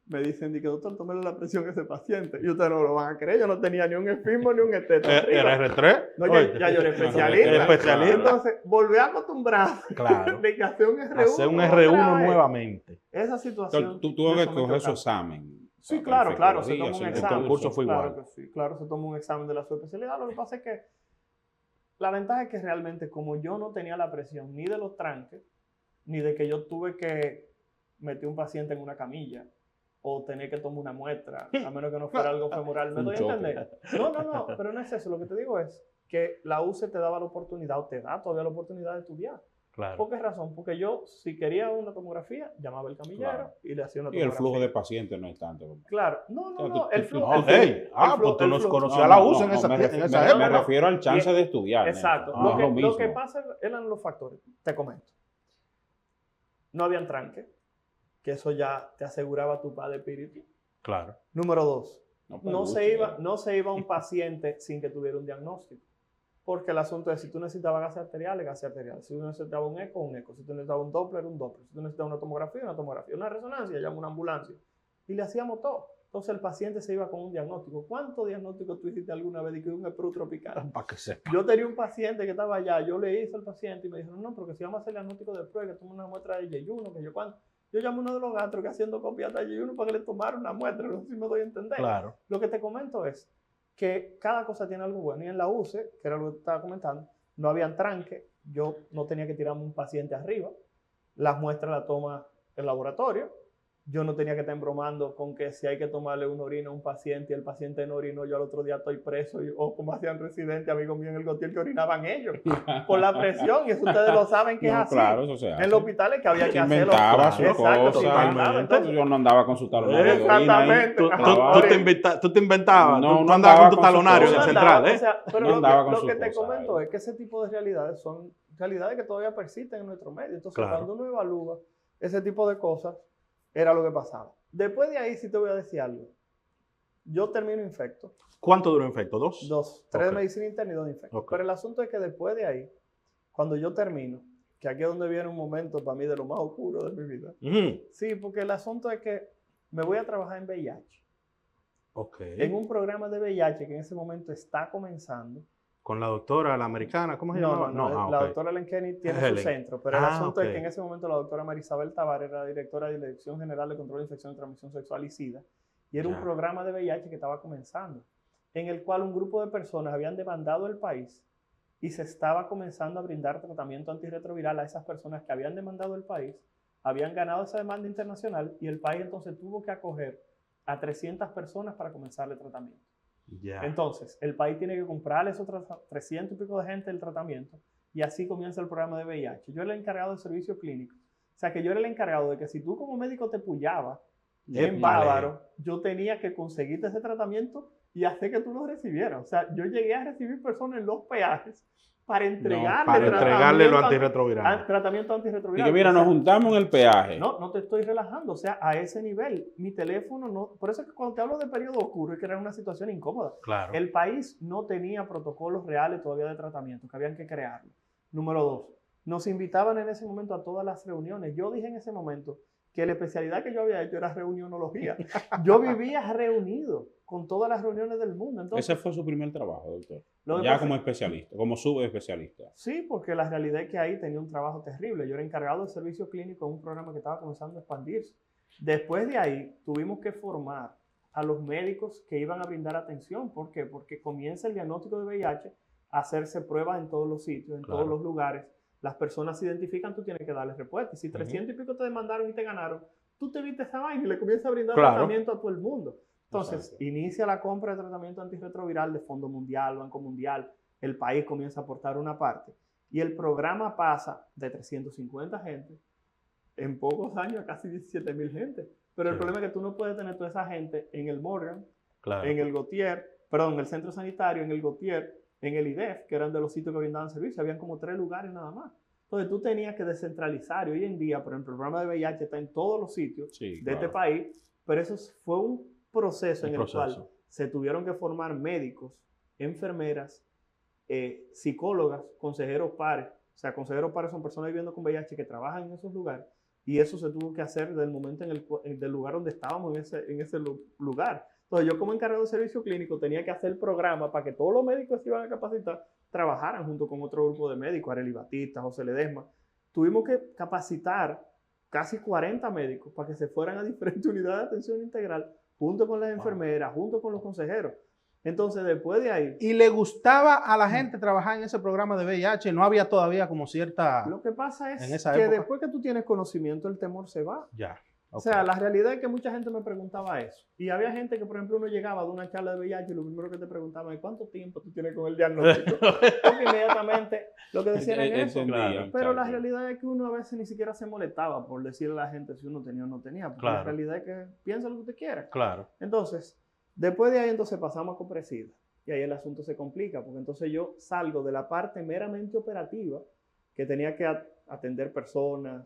me dicen, doctor, tómele la presión a ese paciente. Y ustedes no lo van a creer, yo no tenía ni un esfismo ni un esteto. ¿Era R3? No, Oye, ya yo era especialista. Era especialista. Entonces, volví a acostumbrar Claro. de que hacer un R1. Hacer un otra R1 vez. nuevamente. Esa situación. Entonces, tú tuvo me que sometió coger su tanto. examen. Sí, Para claro, se infectología, toma un hacer examen. El concurso fue Claro igual. que sí, claro, se toma un examen de la subespecialidad. Lo que pasa es que la ventaja es que realmente, como yo no tenía la presión ni de los tranques, ni de que yo tuve que meter un paciente en una camilla o tener que tomar una muestra, a menos que no fuera algo femoral, ¿me Un doy a choque. entender? No, pero no es eso. Lo que te digo es que la UCE te daba la oportunidad, o te da todavía la oportunidad de estudiar. Claro. ¿Por qué razón? Porque yo, si quería una tomografía, llamaba al camillero Claro. y le hacía una Y tomografía. el flujo de pacientes no es tanto. como- Claro, no, O sea, el tú- flujo. No, hey, pues tú nos conocías a la UCE en esa me época. refiero al chance de estudiar. Exacto. Nelson. No es lo Lo mismo. que pasa eran los factores. Te comento. No habían tranque, que eso ya te aseguraba tu paz de espíritu. Claro. Número 2, pues, no mucho, se iba un paciente sin que tuviera un diagnóstico. Porque el asunto es, si tú necesitabas gases arteriales, gases arteriales. Si tú necesitabas un eco, un eco. Si tú necesitabas un Doppler, un Doppler. Si tú necesitabas una tomografía, una tomografía. Una resonancia, llama una ambulancia. Y le hacíamos todo. Entonces el paciente se iba con un diagnóstico. ¿Cuántos diagnósticos tú hiciste alguna vez de que un EPRU tropical? Para que sepa. Yo tenía un paciente que estaba allá, yo le hice al paciente y me dijeron, no, porque si vamos a hacer el diagnóstico de prueba, que toma una muestra de J1, que yo cuando. Yo llamé a uno de los gastros que haciendo copias de J1 para que le tomara una muestra, no sé si me doy a entender. Claro. Lo que te comento es que cada cosa tiene algo bueno. Y en la UCE, que era lo que te estaba comentando, no habían tranque, yo no tenía que tirarme un paciente arriba, las muestras las toma el laboratorio, yo no tenía que estar embromando con que si hay que tomarle una orina a un paciente y el paciente no orinó, yo al otro día estoy preso, o como hacían residentes, amigos míos en el Gautier, que orinaban ellos por la presión, y eso ustedes lo saben que es así. Claro, eso se hace. En los hospitales que había que hacerlo. Inventaba sus Exacto, cosas. se inventaba. Entonces yo no andaba con su talonario de orina ahí. Exactamente. Tú te inventabas, No, tú no andabas andaba con tu con talonario su en el cosa. central, ¿eh? O sea, pero No lo andaba con que sus te cosas comento ahí. es que ese tipo de realidades son realidades que todavía persisten en nuestro medio. Entonces, Claro. cuando uno evalúa ese tipo de cosas, era lo que pasaba. Después de ahí, sí te voy a decir algo. Yo termino infecto. ¿Cuánto duró infecto? ¿2? 2, 3 Ok. de medicina interna y 2 de infecto. Ok. Pero el asunto es que después de ahí, cuando yo termino, que aquí es donde viene un momento para mí de lo más oscuro de mi vida. Ujú. Sí, porque el asunto es que me voy a trabajar en VIH. Ok. En un programa de VIH que en ese momento está comenzando. Con la doctora, la americana, ¿cómo se llamaba? La doctora Helen Kenny tiene su Helen. centro, pero el asunto ok. es que en ese momento la doctora Marisabel Tavares era la directora de la Dirección General de Control de Infección de Transmisión Sexual y SIDA, y era un Ya. programa de VIH que estaba comenzando, en el cual un grupo de personas habían demandado el país y se estaba comenzando a brindar tratamiento antirretroviral a esas personas que habían demandado el país, habían ganado esa demanda internacional y el país entonces tuvo que acoger a 300 personas para comenzarle tratamiento. Ya. Entonces, el país tiene que comprarle esos 300 y pico de gente el tratamiento y así comienza el programa de VIH. Yo era el encargado del servicio clínico. O sea, que yo era el encargado de que si tú como médico te pullabas en bárbaro, yo tenía que conseguirte ese tratamiento y hacer que tú lo recibieras. O sea, yo llegué a recibir personas en los peajes para entregarle lo antirretroviral. tratamiento Y antirretroviral. que mira, O sea, nos juntamos en el peaje. no te estoy relajando, o sea, a ese nivel, mi teléfono no, por eso es que cuando te hablo de periodo oscuro es que era una situación incómoda. Claro. El país no tenía protocolos reales todavía de tratamiento, que habían que crearlo. Número 2, nos invitaban en ese momento a todas las reuniones. Yo dije en ese momento que la especialidad que yo había hecho era reunionología. Yo vivía reunido con todas las reuniones del mundo. Entonces, Ese fue su primer trabajo, doctor. Lo que Ya pasa- como especialista, como subespecialista. sí, porque la realidad es que ahí tenía un trabajo terrible. Yo era encargado de servicio clínico en un programa que estaba comenzando a expandirse. Después de ahí, tuvimos que formar a los médicos que iban a brindar atención. ¿Por qué? Porque comienza el diagnóstico de VIH, a hacerse pruebas en todos los sitios, en Claro. todos los lugares. Las personas se identifican, tú tienes que darles respuesta. Y si 300 y pico te demandaron y te ganaron, tú te viste esa vaina y le comienzas a brindar Claro. tratamiento a todo el mundo. Entonces, Exacto. inicia la compra de tratamiento antirretroviral de Fondo Mundial, Banco Mundial. El país comienza a aportar una parte. Y el programa pasa de 350 gente en pocos años a casi 17,000 gente. Pero el Sí. problema es que tú no puedes tener toda esa gente en el Morgan, Claro. en el Gautier, perdón, en el centro sanitario, en el Gautier, en el IDEF, que eran de los sitios que brindaban servicio. Habían como 3 lugares nada más. Entonces tú tenías que descentralizar. Y hoy en día, por ejemplo, el programa de VIH está en todos los sitios Sí, de este claro. país, pero eso fue un proceso Un en proceso. el cual se tuvieron que formar médicos, enfermeras, psicólogas, consejeros pares. O sea, consejeros pares son personas viviendo con VIH que trabajan en esos lugares. Y eso se tuvo que hacer del momento del lugar donde estábamos en ese lugar. Entonces, yo como encargado de servicio clínico tenía que hacer el programa para que todos los médicos que se iban a capacitar trabajaran junto con otro grupo de médicos, Arely Batista, José Ledesma. Tuvimos que capacitar casi 40 médicos para que se fueran a diferentes unidades de atención integral, junto con las enfermeras, junto con los consejeros. Entonces, después de ahí, ¿Y le gustaba a la gente trabajar en ese programa de VIH? No había todavía como cierta... lo que pasa es En esa que época. después que tú tienes conocimiento, el temor se va. Ya. O sea, la realidad es que mucha gente me preguntaba eso. Y había gente que, por ejemplo, uno llegaba de una charla de VIH y lo primero que te preguntaba es ¿cuánto tiempo tú tienes con el diagnóstico? Porque inmediatamente lo que decían era eso. Entendían, Pero la exacto. realidad es que uno a veces ni siquiera se molestaba por decirle a la gente si uno tenía o no tenía. Porque la Claro. realidad es que piensa lo que usted quiera. Claro. Entonces, después de ahí entonces pasamos a Copresida. Y ahí el asunto se complica, porque entonces yo salgo de la parte meramente operativa, que tenía que atender personas,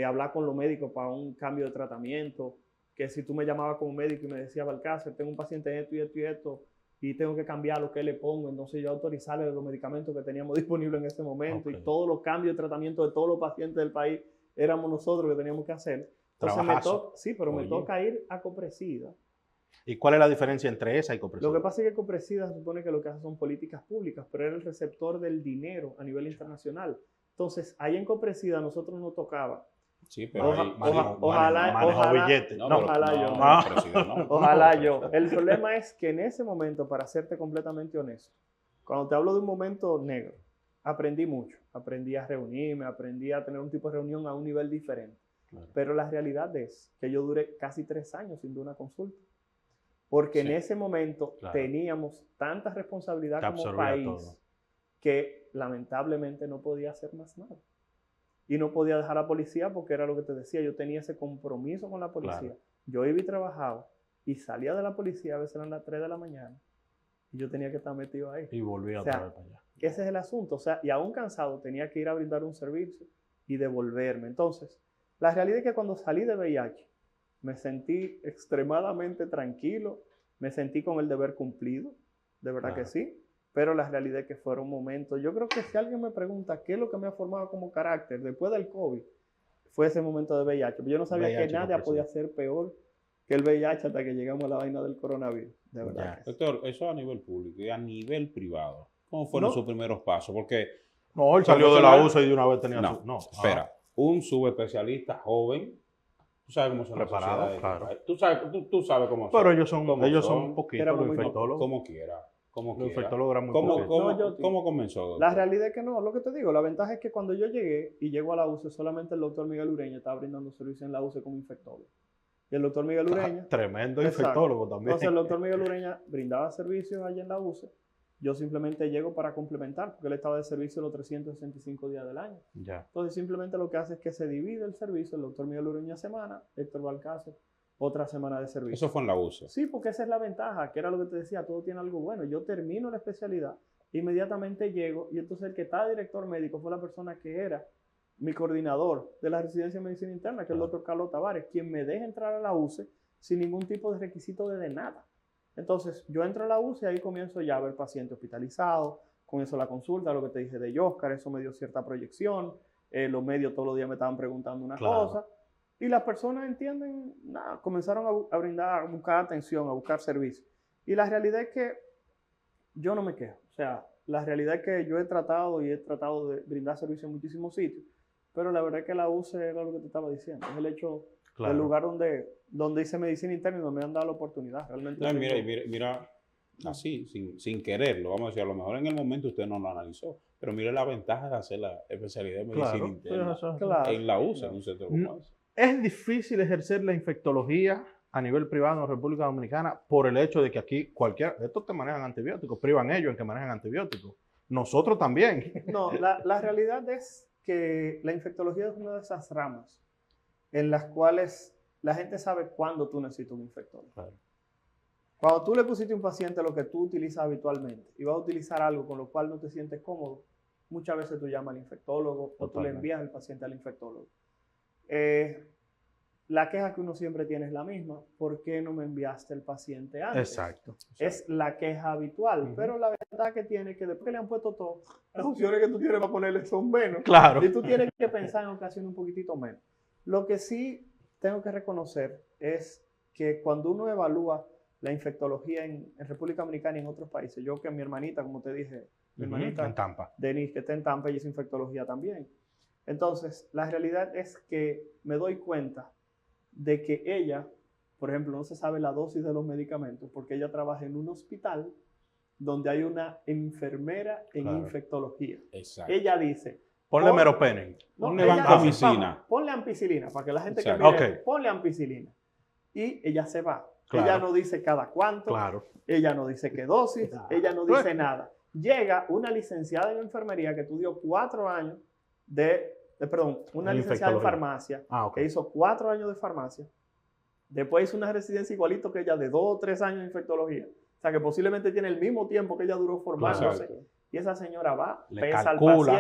hablar con los médicos para un cambio de tratamiento, que si tú me llamabas como médico y me decías, Balcácer, tengo un paciente esto y esto y esto, y tengo que cambiar lo que le pongo, entonces yo autorizarle los medicamentos que teníamos disponibles en ese momento, Ok. y todos los cambios de tratamiento de todos los pacientes del país éramos nosotros que teníamos que hacer. Entonces Trabajazo. sí, pero me Oye. toca ir a Copresida. ¿Y cuál es la diferencia entre esa y Copresida? Lo que pasa es que Copresida se supone que lo que hace son políticas públicas, pero era el receptor del dinero a nivel internacional. Entonces, ahí en Copresida a nosotros nos tocaba. Sí, pero ahí- Ojalá billetes. No, No, pero- ojalá no, yo. no, presidente, no. Ojalá yo. El problema es que en ese momento, para serte completamente honesto, cuando te hablo de un momento negro, aprendí mucho. Aprendí a reunirme, aprendí a tener un tipo de reunión a un nivel diferente. Claro. Pero la realidad es que yo duré casi 3 años sin dar una consulta. Porque Sí. en ese momento Claro. teníamos tanta responsabilidad Te como absorbía país todo. que lamentablemente no podía hacer más nada. Y no podía dejar a la policía porque era lo que te decía, yo tenía ese compromiso con la policía. Claro. Yo iba y trabajaba y salía de la policía, a veces eran las 3 de la mañana, y yo tenía que estar metido ahí. Y volví O sea, otra vez para allá. Ese es el asunto. O sea, y aún cansado tenía que ir a brindar un servicio y devolverme. Entonces, la realidad es que cuando salí de VIH, me sentí extremadamente tranquilo, me sentí con el deber cumplido, de verdad Claro. que sí, pero la realidad es que fueron momentos. Yo creo que si alguien me pregunta qué es lo que me ha formado como carácter después del COVID, fue ese momento de VIH. Yo no sabía VIH que nada por podía ser peor que el VIH hasta que llegamos a la vaina del coronavirus, de verdad. Ya. Que sí. Doctor, eso a nivel público y a nivel privado. ¿Cómo fueron No. sus primeros pasos? Porque, No, él salió de la USA y de una vez tenía no, su... No, espera, un subespecialista joven, tú sabes cómo son Preparado, las sociedades. claro. Tú sabes cómo son. Pero ellos son cómo poquitos, Éramos los muy infectólogos. Como quiera. Como Los quiera. infectólogos eran muy ¿Cómo, poquitos. cómo, No, yo- cómo comenzó, doctor? La realidad es que no, lo que te digo, la ventaja es que cuando yo llegué y llego a la UCE, solamente el doctor Miguel Ureña estaba brindando servicio en la UCE como infectólogo. Y el doctor Miguel Ureña, Tremendo Exacto. infectólogo también. entonces el doctor Miguel Ureña brindaba servicios allá en la UCE. Yo simplemente llego para complementar, porque él estaba de servicio los 365 días del año. Ya. Entonces simplemente lo que hace es que se divide el servicio, el doctor Miguel Ureña semana, Héctor Balcácer otra semana de servicio. Eso fue en la UCE. Sí, porque esa es la ventaja, que era lo que te decía, todo tiene algo bueno. Yo termino la especialidad, inmediatamente llego, y entonces el que está director médico fue la persona que era mi coordinador de la residencia de medicina interna, que es el doctor Carlos Tavares, quien me deja entrar a la UCE sin ningún tipo de requisito de nada. Entonces, yo entro a la UCE y ahí comienzo ya a ver pacientes hospitalizados, comienzo la consulta, lo que te dije de Oscar, eso me dio cierta proyección, los medios todos los días me estaban preguntando una Claro. cosa, y las personas entienden, nada, comenzaron a brindar, a buscar atención, a buscar servicio. Y la realidad es que yo no me quejo. O sea, la realidad es que yo he tratado de brindar servicio en muchísimos sitios, pero la verdad es que la UCE era lo que te estaba diciendo. Es el hecho Claro. del lugar donde hice medicina interna y donde me han dado la oportunidad. Realmente. No, tengo- mira, así, sin quererlo, vamos a decir, a lo mejor en el momento usted no lo analizó, pero mire la ventaja de hacer la especialidad de medicina Claro. interna Claro. en la UCE, en Claro. un centro No. como ese. Es difícil ejercer la infectología a nivel privado en la República Dominicana por el hecho de que aquí estos te manejan antibióticos, privan ellos en que manejan antibióticos. Nosotros también. No, la realidad es que la infectología es una de esas ramas en las cuales la gente sabe cuándo tú necesitas un infectólogo. Claro. Cuando tú le pusiste a un paciente lo que tú utilizas habitualmente y vas a utilizar algo con lo cual no te sientes cómodo, muchas veces tú llamas al infectólogo o tú le Totalmente. envías al paciente al infectólogo. La queja que uno siempre tiene es la misma. ¿Por qué no me enviaste el paciente antes? Exacto. Es la queja habitual, Ujú. pero la verdad que tiene que después que le han puesto todo, las opciones que tú tienes para ponerle son menos. Claro. Y tú tienes que pensar en ocasiones un poquitito menos. Lo que sí tengo que reconocer es que cuando uno evalúa la infectología en República Dominicana y en otros países, yo que mi hermanita, como te dije, mi Ujú, hermanita en Tampa. Denise, que está en Tampa, y es infectología también. Entonces, la realidad es que me doy cuenta de que ella, por ejemplo, no se sabe la dosis de los medicamentos porque ella trabaja en un hospital donde hay una enfermera en Claro. infectología. Exacto. Ella dice, Ponle Pon- meropenem. no, Ponle ella vancomicina. dice, "Vamos, ponle ampicilina para que la gente Exacto. que mire, Ok. ponle ampicilina." Y ella se va. Claro. Ella no dice cada cuánto, Claro. ella no dice qué dosis, Claro. ella no dice nada. Llega una licenciada en enfermería que estudió 4 años una En licenciada en infectología. farmacia, Ah, ok. que hizo 4 años de farmacia. Después hizo una residencia igualito que ella de 2 o 3 años de infectología. O sea, que posiblemente tiene el mismo tiempo que ella duró formándose. Exacto. Y esa señora va, Le pesa calcula.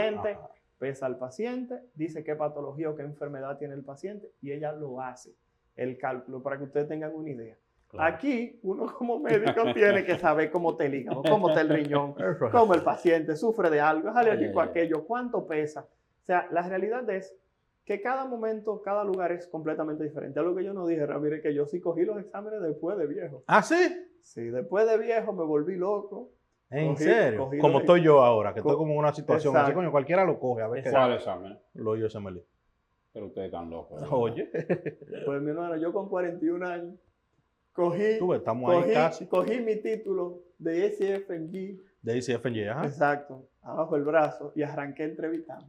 al paciente, dice qué patología o qué enfermedad tiene el paciente y ella lo hace, el cálculo, para que ustedes tengan una idea. Claro. Aquí, uno como médico tiene que saber cómo está el hígado, cómo está el riñón, Eso es cómo así. el paciente sufre de algo, es alérgico a Yeah. aquello, cuánto pesa. O sea, la realidad es que cada momento, cada lugar es completamente diferente. Algo que yo no dije, Ramírez, que yo sí cogí los exámenes después de viejo. ¿Ah, sí? Sí, después de viejo me volví loco. ¿En Cogí- serio? cogí Como los- estoy yo ahora, que Co- estoy como en una situación así, Exacto. coño, cualquiera lo coge, a ver qué Exacto. ¿Cuál examen? lo yo se me li- Pero ustedes están locos. ¿verdad? Oye, Pues mi hermano, yo con 41 años cogí, tú ves, estamos ahí casi. cogí mi título de SFNG, De ICFNG, ajá. exacto, abajo el brazo y arranqué entrevistando.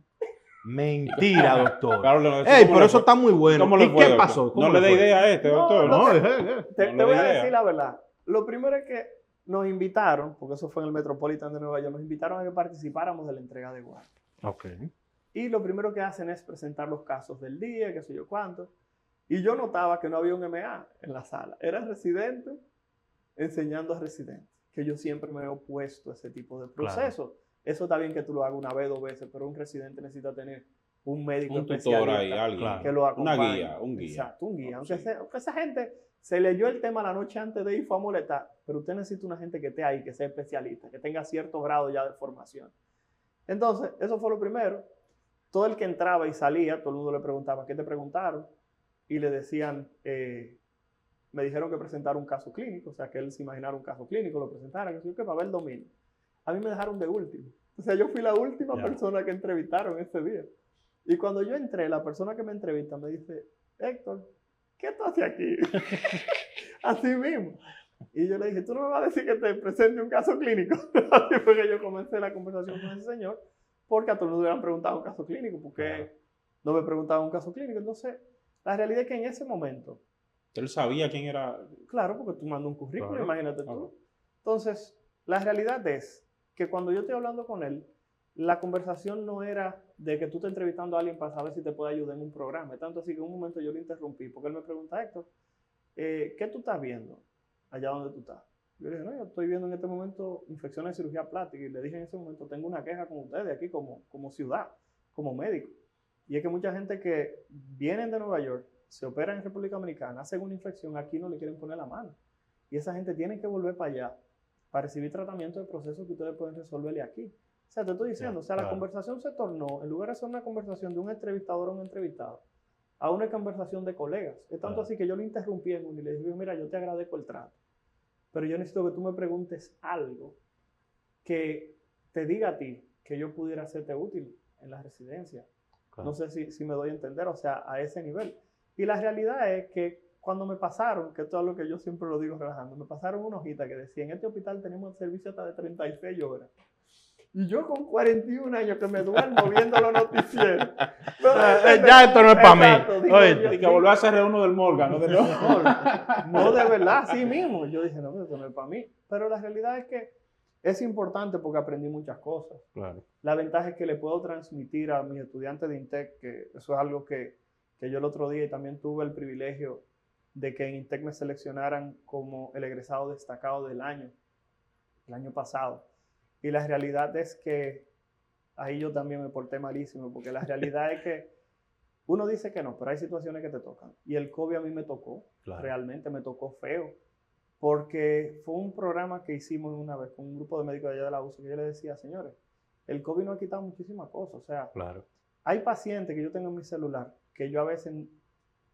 Mentira, doctor. Claro, le decía, Ey, ¿cómo pero le eso fue? está muy bueno. ¿Cómo le ¿Y fue, qué doctor? pasó? No le dé idea a este, No, doctor. no, No, Te No le voy a dé idea. decir la verdad. Lo primero es que nos invitaron, porque eso fue en el Metropolitan de Nueva York, nos invitaron a que participáramos de la entrega de guardia. Ok. Y lo primero que hacen es presentar los casos del día, qué sé yo cuánto. Y yo notaba que no había un MA en la sala. Era residente enseñando a residentes. Que yo siempre me he opuesto a ese tipo de procesos. Claro. Eso está bien que tú lo hagas una vez, 2 veces, pero un residente necesita tener un médico un tutor ahí, alguien. que lo acompañe. Una guía, un guía. Exacto, un guía. Oh, aunque, sí. aunque esa gente se leyó el tema la noche antes de ir y fue a molestar, pero usted necesita una gente que esté ahí, que sea especialista, que tenga cierto grado ya de formación. Entonces, eso fue lo primero. Todo el que entraba y salía, todo el mundo le preguntaba, ¿qué te preguntaron? Y le decían, me dijeron que presentara un caso clínico, o sea, que él se imaginara un caso clínico, lo presentara, que yo que para ver el dominio. A mí me dejaron de último. O sea, yo fui la última persona que entrevistaron ese día. Y cuando yo entré, la persona que me entrevista me dice, Héctor, ¿qué tú haces aquí? Así mismo. Y yo le dije, ¿tú no me vas a decir que te presente un caso clínico? Así fue que yo comencé la conversación con ese señor, porque a todo el mundo le habían preguntado un caso clínico, porque no me preguntaban un caso clínico. Entonces, la realidad es que en ese momento... Él sabía quién era. Claro, porque tú mandas un currículum, claro, imagínate tú. Claro. Entonces, la realidad es que cuando yo estoy hablando con él, la conversación no era de que tú estés entrevistando a alguien para saber si te puede ayudar en un programa. Tanto así que en un momento yo le interrumpí, porque él me pregunta, Héctor, ¿qué tú estás viendo allá donde tú estás? Yo le dije, no, yo estoy viendo en este momento infecciones de cirugía plástica. Y le dije en ese momento, tengo una queja con ustedes aquí como ciudad, como médico. Y es que mucha gente que vienen de Nueva York, se operan en República Dominicana, hacen una infección, aquí no le quieren poner la mano. Y esa gente tiene que volver para allá para recibir tratamiento de procesos que ustedes pueden resolverle aquí. O sea, te estoy diciendo, la conversación se tornó, en lugar de ser una conversación de un entrevistador a un entrevistado, a una conversación de colegas. Es tanto así que yo le interrumpí en uno y le dije, mira, yo te agradezco el trato, pero yo necesito que tú me preguntes algo que te diga a ti que yo pudiera hacerte útil en la residencia. Claro. No sé si me doy a entender, o sea, a ese nivel. Y la realidad es que cuando me pasaron, que esto es lo que yo siempre lo digo relajando, me pasaron una hojita que decía, en este hospital tenemos el servicio hasta de 36 horas. Y yo con 41 años que me duermo viendo los noticieros. Ya esto no es para mí. Oye, y que volvió a hacer uno del Morgan, ¿no? No, de verdad, así mismo. Yo dije, no, esto no es para mí. Pero la realidad es que es importante porque aprendí muchas cosas. Claro. La ventaja es que le puedo transmitir a mis estudiantes de INTEC, que eso es algo que yo el otro día también tuve el privilegio de que en INTEC me seleccionaran como el egresado destacado del año, el año pasado. Y la realidad es que ahí yo también me porté malísimo, porque la realidad es que uno dice que no, pero hay situaciones que te tocan. Y el COVID a mí me tocó, realmente me tocó feo, porque fue un programa que hicimos una vez con un grupo de médicos de allá de la UCE, que yo les decía, señores, el COVID nos ha quitado muchísimas cosas. O sea, hay pacientes que yo tengo en mi celular que yo a veces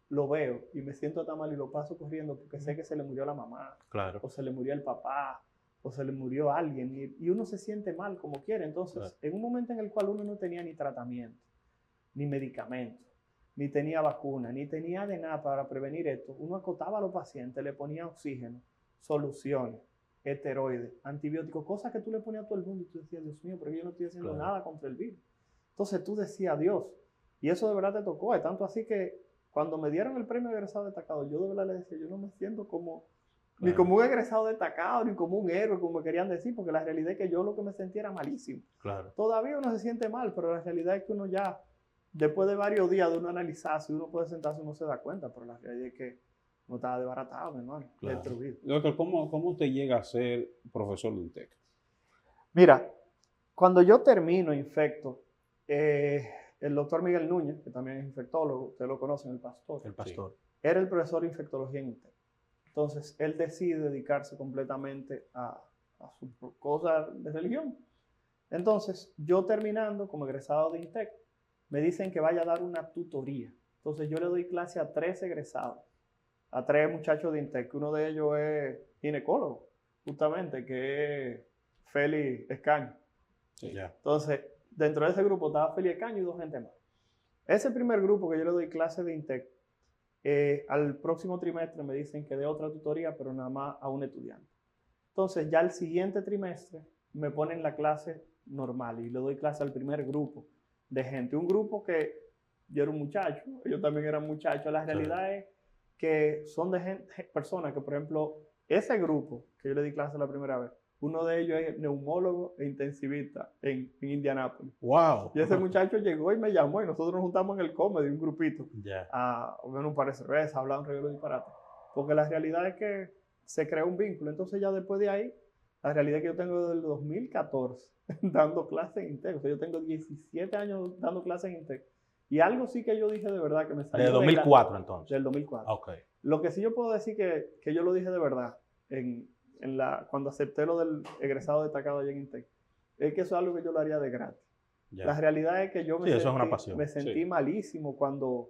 lo veo y me siento tan mal y lo paso corriendo porque sé que se le murió la mamá, o se le murió el papá, o se le murió alguien, y uno se siente mal como quiere. Entonces, en un momento en el cual uno no tenía ni tratamiento, ni medicamento, ni tenía vacuna, ni tenía de nada para prevenir esto, uno acotaba a los pacientes, le ponía oxígeno, soluciones, esteroides, antibióticos, cosas que tú le ponías a todo el mundo y tú decías, Dios mío, pero yo no estoy haciendo nada contra el virus. Entonces tú decías, Dios, y eso de verdad te tocó. Es tanto así que cuando me dieron el premio de egresado destacado, yo de verdad le decía, yo no me siento como ni como un egresado destacado, ni como un héroe, como me querían decir, porque la realidad es que yo lo que me sentía era malísimo. Todavía uno se siente mal, pero la realidad es que uno ya, después de varios días de uno analizarse, uno puede sentarse, uno se da cuenta, pero la realidad es que uno estaba desbaratado, mi hermano, destruido. Doctor, ¿cómo usted llega a ser profesor de INTEC? Mira, cuando yo termino infecto, el doctor Miguel Núñez, que también es infectólogo, ustedes lo conocen, el pastor. El pastor. Sí. Era el profesor de infectología en INTEC. Entonces, él decide dedicarse completamente a su cosa de religión. Entonces, yo terminando como egresado de INTEC, me dicen que vaya a dar una tutoría. Entonces, yo le doy clase a 3 egresados, a 3 muchachos de INTEC. Uno de ellos es ginecólogo, justamente, que es Félix Escaño. Sí. Entonces, dentro de ese grupo estaba Félix Escaño y 2 gente más. Ese primer grupo que yo le doy clase de INTEC, al próximo trimestre me dicen que dé otra tutoría, pero nada más a un estudiante. Entonces, ya el siguiente trimestre me ponen la clase normal y le doy clase al primer grupo de gente. Un grupo que yo era un muchacho, ellos también eran muchachos. La realidad es que son de gente, personas que, por ejemplo, ese grupo que yo le di clase la primera vez, uno de ellos es neumólogo e intensivista en Indianápolis. Wow. Y ese muchacho llegó y me llamó y nosotros nos juntamos en el comedy, un grupito, Ya. a ver un par de cervezas, a hablar un regalo de disparate. Porque la realidad es que se creó un vínculo. Entonces ya después de ahí, la realidad es que yo tengo desde el 2014 dando clases en INTEC. O sea, yo tengo 17 años dando clases en INTEC. Y algo sí que yo dije de verdad que me salió. De 2004 entonces. Del 2004. Ok. Lo que sí yo puedo decir que yo lo dije de verdad cuando acepté lo del egresado destacado allá en INTEC, es que eso es algo que yo lo haría de gratis. Ya. La realidad es que yo Sí, eso es una pasión. me sentí Sí. malísimo cuando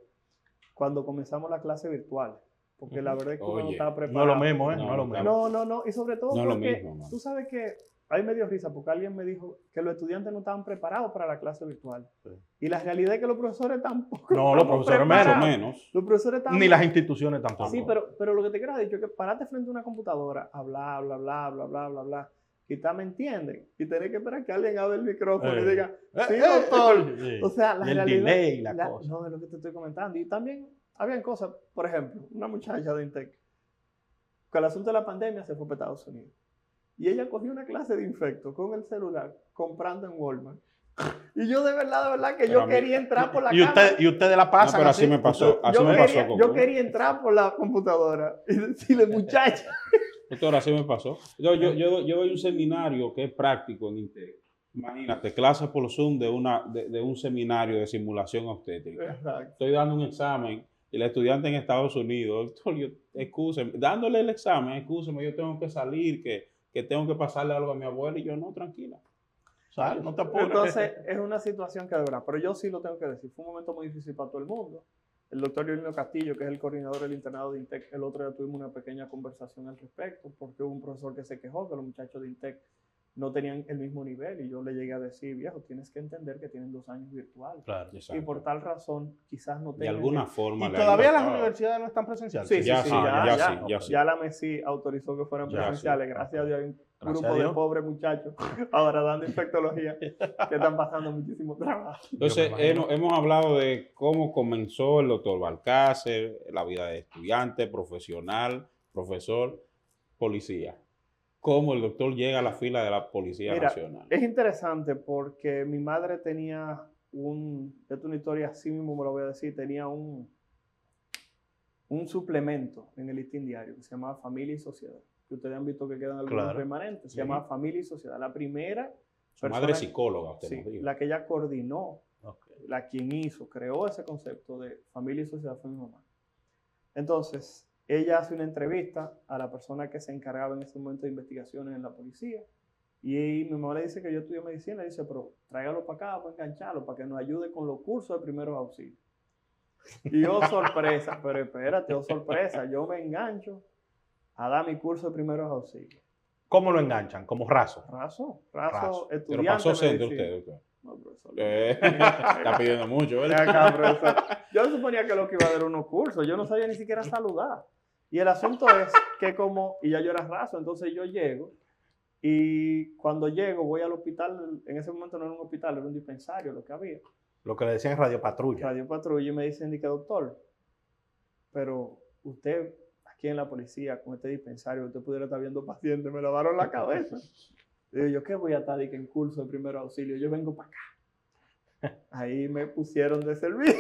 comenzamos la clase virtual. Porque la verdad es que uno no Oye, estaba No preparado. es lo mismo, ¿eh? No, No es lo mismo. No. Y sobre todo No es lo porque mismo, man. tú sabes que ahí me dio risa porque alguien me dijo que los estudiantes no estaban preparados para la clase virtual. Sí. Y la realidad es que los profesores tampoco. No, los estamos profesores Más o preparados. menos. Los profesores estaban. Ni las instituciones tampoco. Sí, pero lo que te quiero decir es que pararte frente a una computadora, hablar, bla, bla, bla, bla, bla, bla, quizás me entienden. Y tener que esperar que alguien abra el micrófono y diga, sí, doctor. Sí. O sea, la Y el realidad. delay, la cosa. No, es lo que te estoy comentando. Y también habían cosas, por ejemplo, una muchacha de INTEC, con el asunto de la pandemia se fue para Estados Unidos. Y ella cogió una clase de infecto con el celular comprando en Walmart. Y yo de verdad que Pero yo a mí- quería entrar por la Y cámara. ustedes la No, pasan pero así me pasó. Así me pasó con Yo quería entrar por la computadora y decirle, muchacha. Doctor, así me pasó. Yo doy un seminario que es práctico en INTEC. Imagínate, clases por Zoom de un seminario de simulación obstétrica. Exacto. Estoy dando un examen y la estudiante en Estados Unidos, doctor, excúseme, dándole el examen, excúseme, yo tengo que salir, que tengo que pasarle algo a mi abuela y yo no, tranquila. Sal, no te apures. Entonces, es una situación que de verdad, pero yo sí lo tengo que decir, fue un momento muy difícil para todo el mundo. El doctor Leonino Castillo, que es el coordinador del internado de INTEC, el otro día tuvimos una pequeña conversación al respecto, porque hubo un profesor que se quejó que los muchachos de INTEC no tenían el mismo nivel, y yo le llegué a decir, viejo, tienes que entender que tienen 2 años virtuales. Claro. Exacto. Y por tal razón, quizás no De tengan... alguna forma. ¿Y le todavía han las tocado. universidades no están presenciales? Sí, Ya sí, sí, ya sí. Ya la MESI autorizó que fueran Ya presenciales. sí. Gracias a Dios hay un Gracias grupo a de Dios. pobres muchachos ahora dando infectología que están pasando muchísimo trabajo. Entonces, Yo me imagino. hemos hablado de cómo comenzó el doctor Balcácer, la vida de estudiante, profesional, profesor, policía. Cómo el doctor llega a la fila de la Policía Mira, Nacional. Es interesante porque mi madre tenía esta es una historia así mismo me lo voy a decir, tenía un suplemento en el Listín Diario que se llamaba Familia y Sociedad, que ustedes han visto que quedan algunos Claro. remanentes, se Sí. llamaba Familia y Sociedad. La primera Su madre es psicóloga, usted sí, nos dijo. la que ella coordinó, Ok. la quien hizo, creó ese concepto de familia y sociedad fue mi mamá. Entonces, ella hace una entrevista a la persona que se encargaba en ese momento de investigaciones en la policía. Y mi mamá le dice que yo estudio medicina. Y dice, pero tráigalo para acá, para engancharlo, para que nos ayude con los cursos de primeros auxilios. Y oh, sorpresa, pero espérate, oh, sorpresa, yo me engancho a dar mi curso de primeros auxilios. ¿Cómo lo enganchan? Como raso. Raso, Raso. Pero estudiante pasó de centro medicina. usted, doctor. No, profesor. Está pidiendo mucho, Ven ¿verdad? acá, profesor. Yo suponía que lo que iba a dar unos cursos, yo no sabía ni siquiera saludar. Y el asunto es que y ya yo era raso, entonces yo llego y cuando llego voy al hospital, en ese momento no era un hospital, era un dispensario lo que había, Lo que le decían Radio Patrulla. Radio Patrulla, y me dicen, que doctor, pero usted aquí en la policía con este dispensario, usted pudiera estar viendo pacientes, me lavaron la cabeza. Digo, ¿yo qué voy a estar en curso de primer auxilio? Yo vengo para acá. Ahí me pusieron de servicio.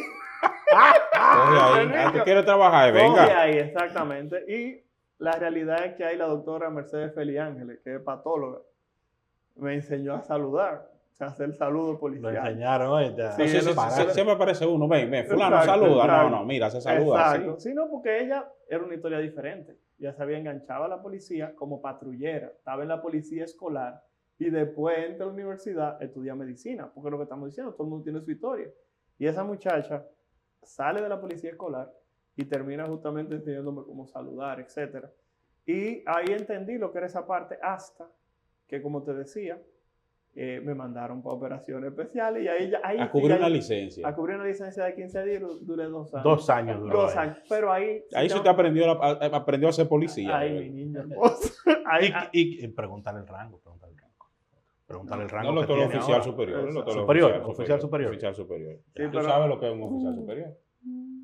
Coge ahí. Ah, ¿tú quieres trabajar? Coge Venga. ahí, exactamente. Y la realidad es que ahí la doctora Mercedes Feli Ángeles, que es patóloga, me enseñó a saludar, o sea, hacer saludo Lo policial. enseñaron. Oye, Sí, Sí, lo- siempre aparece uno. Ven, fulano, Exacto, saluda. exacto. No, mira, se saluda Exacto. así. Sí, no, porque ella era una historia diferente. Ya se había enganchado a la policía como patrullera. Estaba en la policía escolar y después entra a la universidad, estudia medicina, porque es lo que estamos diciendo, todo el mundo tiene su historia. Y esa muchacha sale de la policía escolar y termina justamente enseñándome cómo saludar, etc. Y ahí entendí lo que era esa parte hasta que, como te decía, me mandaron para operaciones especiales y ahí A cubrir ya- una licencia. a cubrir una licencia de 15 días duré 2 años. 2 años duró 2 ahí. años. Pero ahí... Ahí sí usted aprendió a ser policía. Ay, de mi verdad. niño hermoso. Ahí, Y pregúntale el rango. Pregúntale el No rango lo que todo tiene oficial ahora. superior. No todo Superior, oficial oficial superior. Oficial superior. Sí, Tú pero- sabes lo que es un oficial superior.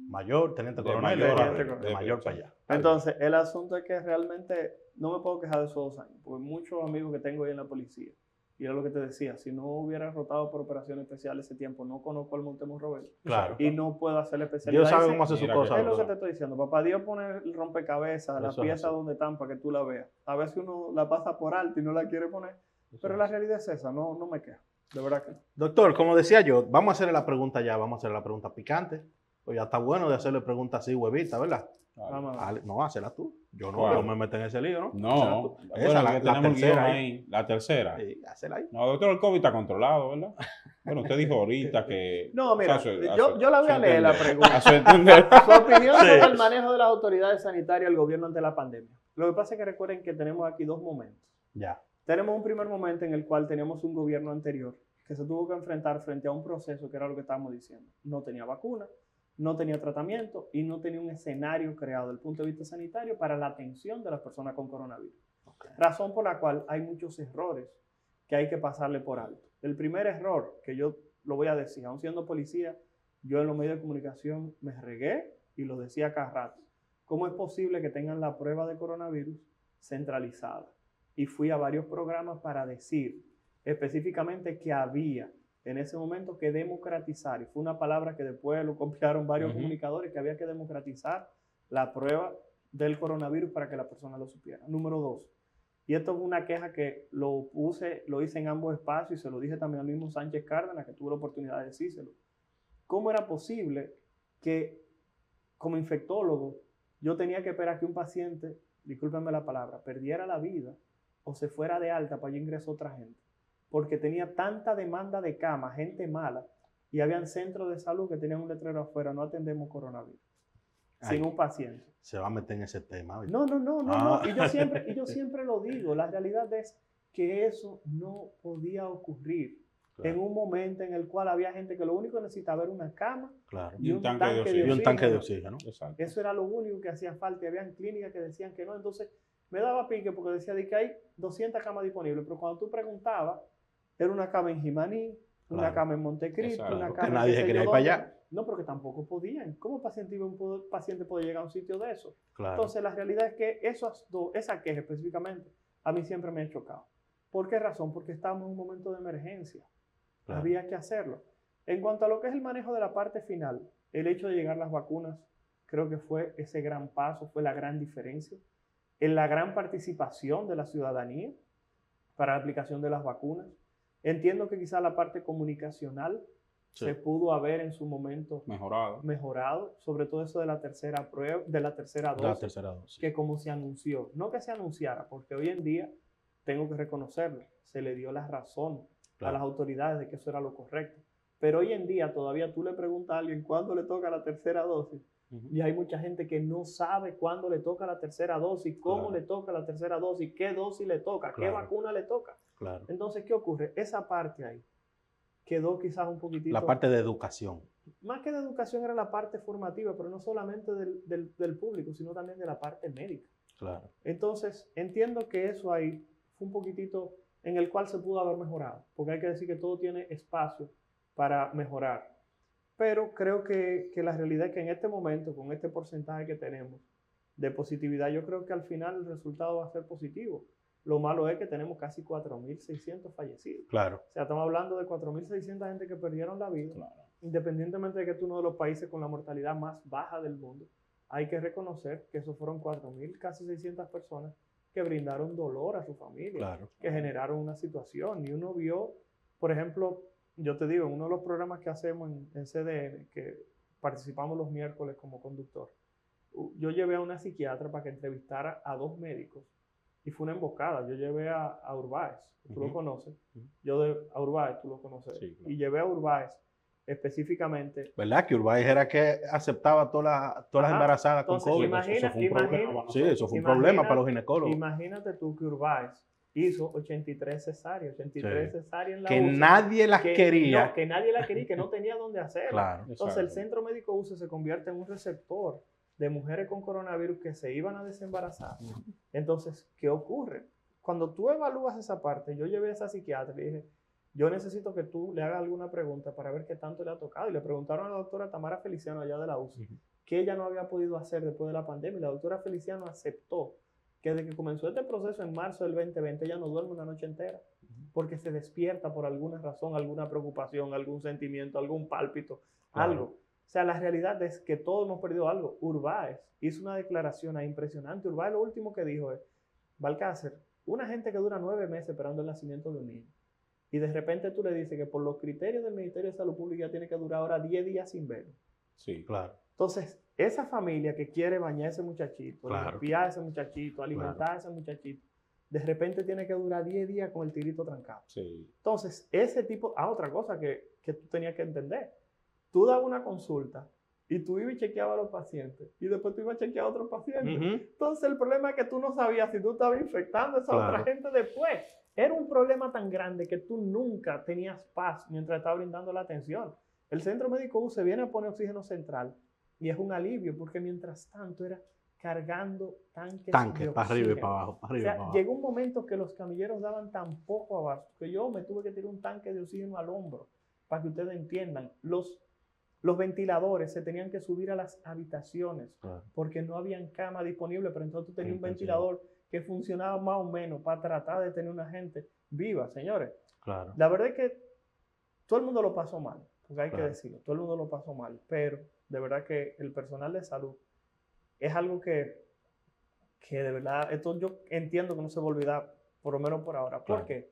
Mayor, teniente De coronel, mayor a- de mayor para allá. Entonces, el asunto es que realmente no me puedo quejar de esos 2 años, porque muchos amigos que tengo ahí en la policía, y era lo que te decía, si no hubiera rotado por operaciones especiales ese tiempo, no conozco al Montemos Roberto. Claro. Y no puedo hacer la especialidad. Dios sabe Dice, cómo hace su mira cosa. es lo que ¿verdad? te estoy diciendo. Papá Dios pone el rompecabezas, la Eso es pieza así. donde están para que tú la veas. A veces uno la pasa por alto y no la quiere poner, pero la realidad es esa, no me quejo. De verdad que no. Doctor, como decía yo, vamos a hacerle la pregunta ya, vamos a hacerle la pregunta picante. Pues ya está bueno de hacerle preguntas así, huevita, ¿verdad? Vamos a ver. No, hacela tú. Yo no, ¿Cuál? yo me meto en ese lío, ¿no? No, Hazela tú. bueno, Esa, que tenemos el guión tercera ahí. La tercera. Sí, hazela ahí. No, doctor, el COVID está controlado, ¿verdad? Bueno, usted dijo ahorita que... No, mira, o sea, yo la voy a leer la pregunta. A su entender. Su opinión Sí. sobre el manejo de las autoridades sanitarias del gobierno ante la pandemia. Lo que pasa es que recuerden que tenemos aquí 2 momentos. Ya. Tenemos un primer momento en el cual teníamos un gobierno anterior que se tuvo que enfrentar frente a un proceso que era lo que estábamos diciendo. No tenía vacuna, no tenía tratamiento y no tenía un escenario creado desde el punto de vista sanitario para la atención de las personas con coronavirus. Okay. Razón por la cual hay muchos errores que hay que pasarle por alto. El primer error, que yo lo voy a decir, aún siendo policía, yo en los medios de comunicación me regué y lo decía cada rato. ¿Cómo es posible que tengan la prueba de coronavirus centralizada? Y fui a varios programas para decir específicamente que había en ese momento que democratizar, y fue una palabra que después lo copiaron varios comunicadores, que había que democratizar la prueba del coronavirus para que la persona lo supiera. Número 2, y esto es una queja que lo hice en ambos espacios y se lo dije también al mismo Sánchez Cárdenas, que tuvo la oportunidad de decírselo. ¿Cómo era posible que como infectólogo yo tenía que esperar que un paciente, discúlpenme la palabra, perdiera la vida o se fuera de alta para allí ingresar otra gente? Porque tenía tanta demanda de cama, gente mala, y habían centros de salud que tenían un letrero afuera, no atendemos coronavirus, sin un paciente. Se va a meter en ese tema. ¿Oye? No. Y yo siempre lo digo, la realidad es que eso no podía ocurrir Claro. en un momento en el cual había gente que lo único que necesitaba era una cama Claro. y un tanque de oxígeno. Y un tanque de oxígeno. Exacto. Eso era lo único que hacía falta y habían clínicas que decían que no. Entonces me daba pique porque decía de que hay 200 camas disponibles, pero cuando tú preguntabas, era una cama en Jimaní, una Claro. cama en Montecristo, Exacto. una Que cama en nadie qué se sé quería yo ir para dónde. allá. No, porque tampoco podían. ¿Cómo un paciente puede llegar a un sitio de eso? Claro. Entonces, la realidad es que esa queja específicamente a mí siempre me ha chocado. ¿Por qué razón? Porque estábamos en un momento de emergencia. Claro. Había que hacerlo. En cuanto a lo que es el manejo de la parte final, el hecho de llegar las vacunas, creo que fue ese gran paso, fue la gran diferencia. En la gran participación de la ciudadanía para la aplicación de las vacunas. Entiendo que quizá la parte comunicacional Sí. se pudo haber en su momento Mejorado. sobre todo eso de la tercera prueba, de la tercera dosis, La tercera dosis. que como se anunció, no que se anunciara, porque hoy en día, tengo que reconocerlo, se le dio la razón a las autoridades de que eso era lo correcto. Pero hoy en día todavía tú le preguntas a alguien cuándo le toca la tercera dosis, y hay mucha gente que no sabe cuándo le toca la tercera dosis, cómo le toca la tercera dosis, qué dosis le toca, qué vacuna le toca. Claro. Entonces, ¿qué ocurre? Esa parte ahí quedó quizás un poquitito... La parte de educación. Más que de educación era la parte formativa, pero no solamente del público, sino también de la parte médica. Claro. Entonces, entiendo que eso ahí fue un poquitito en el cual se pudo haber mejorado, porque hay que decir que todo tiene espacio para mejorar. Pero creo que la realidad es que en este momento, con este porcentaje que tenemos de positividad, yo creo que al final el resultado va a ser positivo. Lo malo es que tenemos casi 4.600 fallecidos. Claro. O sea, estamos hablando de 4.600 gente que perdieron la vida. Claro. Independientemente de que es uno de los países con la mortalidad más baja del mundo, hay que reconocer que esos fueron 4.000, casi 600 personas que brindaron dolor a su familia, Claro. que generaron una situación. Y uno vio, por ejemplo, yo te digo, en uno de los programas que hacemos en CDN, que participamos los miércoles como conductor, yo llevé a una psiquiatra para que entrevistara a 2 médicos. Y fue una emboscada. Yo llevé a Urbáez, tú lo conoces. A Urbáez, tú lo conoces. Sí, claro. Y llevé a Urbáez específicamente. ¿Verdad? Que Urbáez era que aceptaba todas las embarazadas con Entonces, COVID. imagina- Eso fue un imagina- problema. Sí, eso fue un imagina- problema para los ginecólogos. Imagínate tú que Urbáez hizo 83 cesáreas, 83 Sí. cesáreas en la Que UCI, nadie las que quería. no, que nadie las quería, que no tenía dónde hacerlo. Claro. Entonces el Exacto. centro médico UCI se convierte en un receptor de mujeres con coronavirus que se iban a desembarazar. Entonces, ¿qué ocurre? cuando tú evalúas esa parte, yo llevé a esa psiquiatra y dije, yo necesito que tú le hagas alguna pregunta para ver qué tanto le ha tocado. Y le preguntaron a la doctora Tamara Feliciano allá de la UCI, que ella no había podido hacer después de la pandemia. Y la doctora Feliciano aceptó que desde que comenzó este proceso en marzo del 2020, ella no duerme una noche entera, porque se despierta por alguna razón, alguna preocupación, algún sentimiento, algún pálpito, algo. O sea, la realidad es que todos hemos perdido algo. Urbáez hizo una declaración ahí impresionante. Urbáez lo último que dijo es, Balcácer, una gente que dura 9 meses esperando el nacimiento de un niño, y de repente tú le dices que por los criterios del Ministerio de Salud Pública tiene que durar ahora 10 días sin verlo. Sí, Claro. Entonces, esa familia que quiere bañar a ese muchachito, Claro. limpiar a ese muchachito, alimentar a ese muchachito, de repente tiene que durar 10 días con el tirito trancado. sí. Entonces, ese tipo, otra cosa que tú tenías que entender, tú dabas una consulta y tú ibas y chequeabas a los pacientes y después tú ibas a chequear a otros pacientes. Entonces, el problema es que tú no sabías si tú estabas infectando a esa otra gente después. Era un problema tan grande que tú nunca tenías paz mientras estabas brindando la atención. El Centro Médico U se viene a poner oxígeno central y es un alivio porque mientras tanto era cargando tanques de para arriba y oxígeno. para abajo, para O arriba y sea, para abajo. llegó un momento que los camilleros daban tan poco abajo que yo me tuve que tirar un tanque de oxígeno al hombro, para que ustedes entiendan. Los ventiladores se tenían que subir a las habitaciones porque no habían cama disponible, pero entonces tú tenías un ventilador que funcionaba más o menos para tratar de tener una gente viva, señores. Claro. La verdad es que todo el mundo lo pasó mal, porque hay que Claro. decirlo, todo el mundo lo pasó mal, pero de verdad que el personal de salud es algo que de verdad, esto yo entiendo que no se va a olvidar, por lo menos por ahora. ¿Por Claro. qué?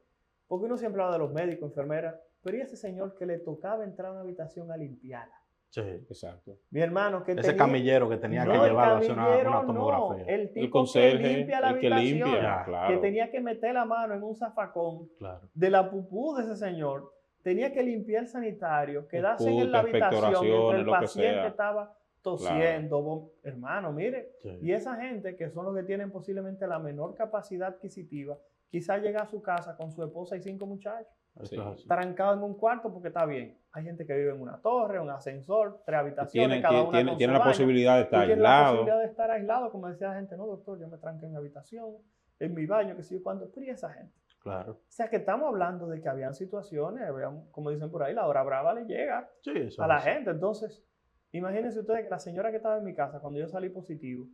Porque uno siempre habla de los médicos, enfermeras, pero ¿y ese señor que le tocaba entrar a una habitación a limpiarla? Sí. Exacto. Mi hermano que Ese camillero que tenía que el llevarlo a hacer camillero una no, tomografía. el El tipo que conserje, limpia la el que habitación, limpia, Ya. claro. que tenía que meter la mano en un zafacón Claro. de la pupú de ese señor, tenía que limpiar el sanitario, quedarse en la Putas, habitación mientras el expectoraciones, lo que paciente sea. estaba tosiendo. Hermano, mire, Sí. y esa gente que son los que tienen posiblemente la menor capacidad adquisitiva, quizás llega a su casa con su esposa y 5 muchachos, Eso Sí. es así. trancados en un cuarto porque está bien. Hay gente que vive en una torre, un ascensor, 3 habitaciones, Tiene, cada una tiene, con tiene su la baño. posibilidad de Tú estar tienes la aislado. posibilidad de estar aislado, como decía la gente, no, doctor, yo me tranqué en mi habitación, en mi baño, que sé yo cuánto, pero ¿y esa gente? Claro. O sea, que estamos hablando de que habían situaciones, como dicen por ahí, la hora brava le llega Sí, eso a es la así. gente. Entonces, imagínense ustedes que la señora que estaba en mi casa, cuando yo salí positivo,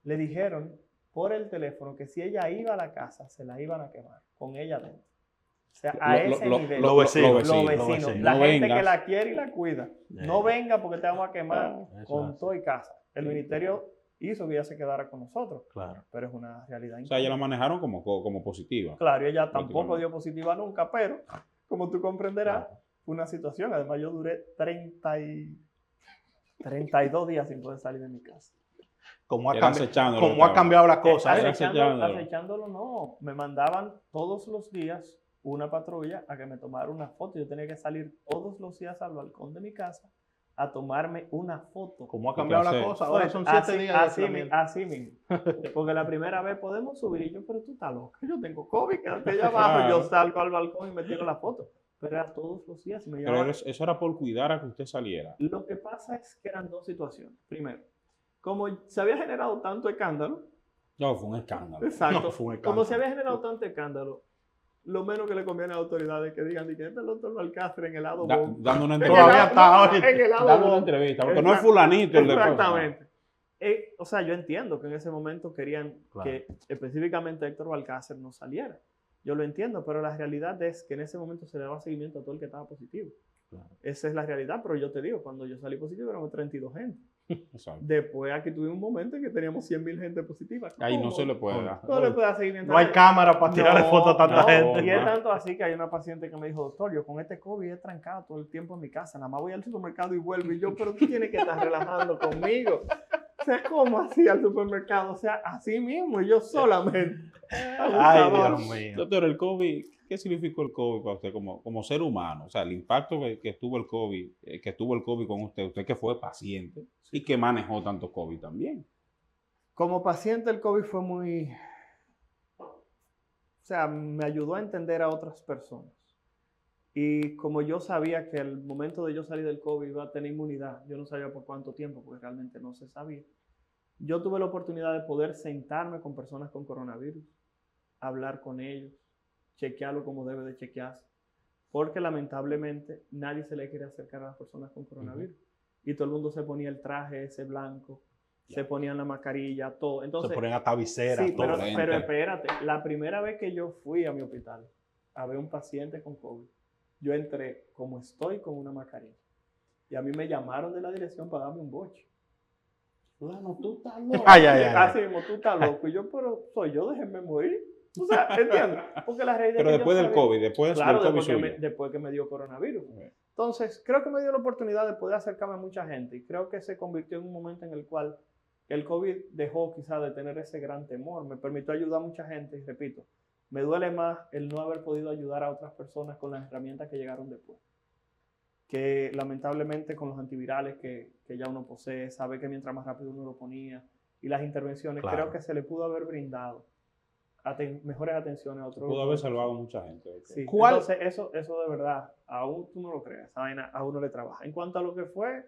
le dijeron por el teléfono que si ella iba a la casa, se la iban a quemar, con ella dentro. O sea, a ese nivel. Los vecinos. Los Los vecinos, vecinos. la No gente vengas. que la quiere y la cuida. No venga porque te vamos a quemar Eso con es todo y casa. El Sí. ministerio hizo que ella se quedara con nosotros, Claro. pero es una realidad O sea, ya la incómoda. manejaron como positiva. Claro, ella tampoco Prácticamente. dio positiva nunca, pero como tú comprenderás, Claro. fue una situación. Además, yo duré 32 días sin poder salir de mi casa. Como ha, Era cambi- acechándolo, como ha estaba. cambiado la cosa. Era Acechándolo, acechándolo. acechándolo no. Me mandaban todos los días una patrulla a que me tomara una foto. Yo tenía que salir todos los días al balcón de mi casa a tomarme una foto. Como ha ¿Y cambiado qué la hacer? cosa. Ahora son 7 días de aislamiento. Así mismo. Porque la primera vez podemos subir y yo, pero tú estás loca. Yo tengo COVID, quédate allá abajo. Claro. Yo salgo al balcón y me tiro la foto. Pero era todos los días. Y me Pero llevaban. eso era por cuidar a que usted saliera. Lo que pasa es que eran 2 situaciones. Primero, como se había generado tanto escándalo, No, fue un escándalo. exacto, No, fue un escándalo. como se había generado tanto escándalo, lo menos que le conviene a las autoridades que digan que este es el doctor Balcácer en el lado bomba. Dando una En el entrevista. Todavía lado- está hoy. en el lado Dando una bomba. entrevista. Porque no es Exacto. fulanito el de Exactamente. O sea, yo entiendo que en ese momento querían Claro. que específicamente Héctor Balcácer no saliera. Yo lo entiendo, pero la realidad es que en ese momento se le daba seguimiento a todo el que estaba positivo. Claro. Esa es la realidad, pero yo te digo, cuando yo salí positivo éramos 32 gente. Exacto. Después aquí tuvimos un momento en que teníamos 100.000 gente positiva. Ahí no ¿Cómo? se le puede dar. No le puede dar seguimiento. No hay cámara para tirarle No, fotos a tanta no, gente. Y es no. tanto así que hay una paciente que me dijo, doctor, yo con este COVID he trancado todo el tiempo en mi casa, nada más voy al supermercado y vuelvo. Y yo, pero tú tienes que estar relajando conmigo. O sea, ¿cómo así al supermercado? O sea, así mismo, y yo solamente. Ay, Dios mío. Doctor, el COVID, ¿qué significó el COVID para usted como ser humano? O sea, el impacto que tuvo el COVID, con usted que fue paciente y que manejó tanto COVID también. Como paciente el COVID fue muy... O sea, me ayudó a entender a otras personas. Y como yo sabía que al momento de yo salir del COVID iba a tener inmunidad, yo no sabía por cuánto tiempo, porque realmente no se sabía. Yo tuve la oportunidad de poder sentarme con personas con coronavirus, hablar con ellos, chequearlo como debe de chequearse, porque lamentablemente nadie se le quiere acercar a las personas con coronavirus. Y todo el mundo se ponía el traje ese blanco, se ponían la mascarilla, todo. Entonces, se ponen hasta viseras, sí, todo. pero espérate, la primera vez que yo fui a mi hospital a ver un paciente con COVID, yo entré como estoy con una mascarilla. Y a mí me llamaron de la dirección para darme un boche. Fulano, tú estás loco. Así mismo, tú estás loco. Y yo, pero soy yo, déjenme morir. O sea, ¿entiendes? Porque la realidad Pero es que después yo del sabía- COVID, después claro, del COVID después que me dio coronavirus. suyo. Entonces, creo que me dio la oportunidad de poder acercarme a mucha gente. Y creo que se convirtió en un momento en el cual el COVID dejó quizás de tener ese gran temor. Me permitió ayudar a mucha gente. Y repito, me duele más el no haber podido ayudar a otras personas con las herramientas que llegaron después. Que lamentablemente con los antivirales que ya uno posee, sabe que mientras más rápido uno lo ponía y las intervenciones, Claro. creo que se le pudo haber brindado mejores atenciones a otros. Pudo haber salvado a mucha gente. Sí. ¿Cuál? Entonces, eso de verdad, aún tú no lo creas, esa vaina a uno le trabaja. En cuanto a lo que fue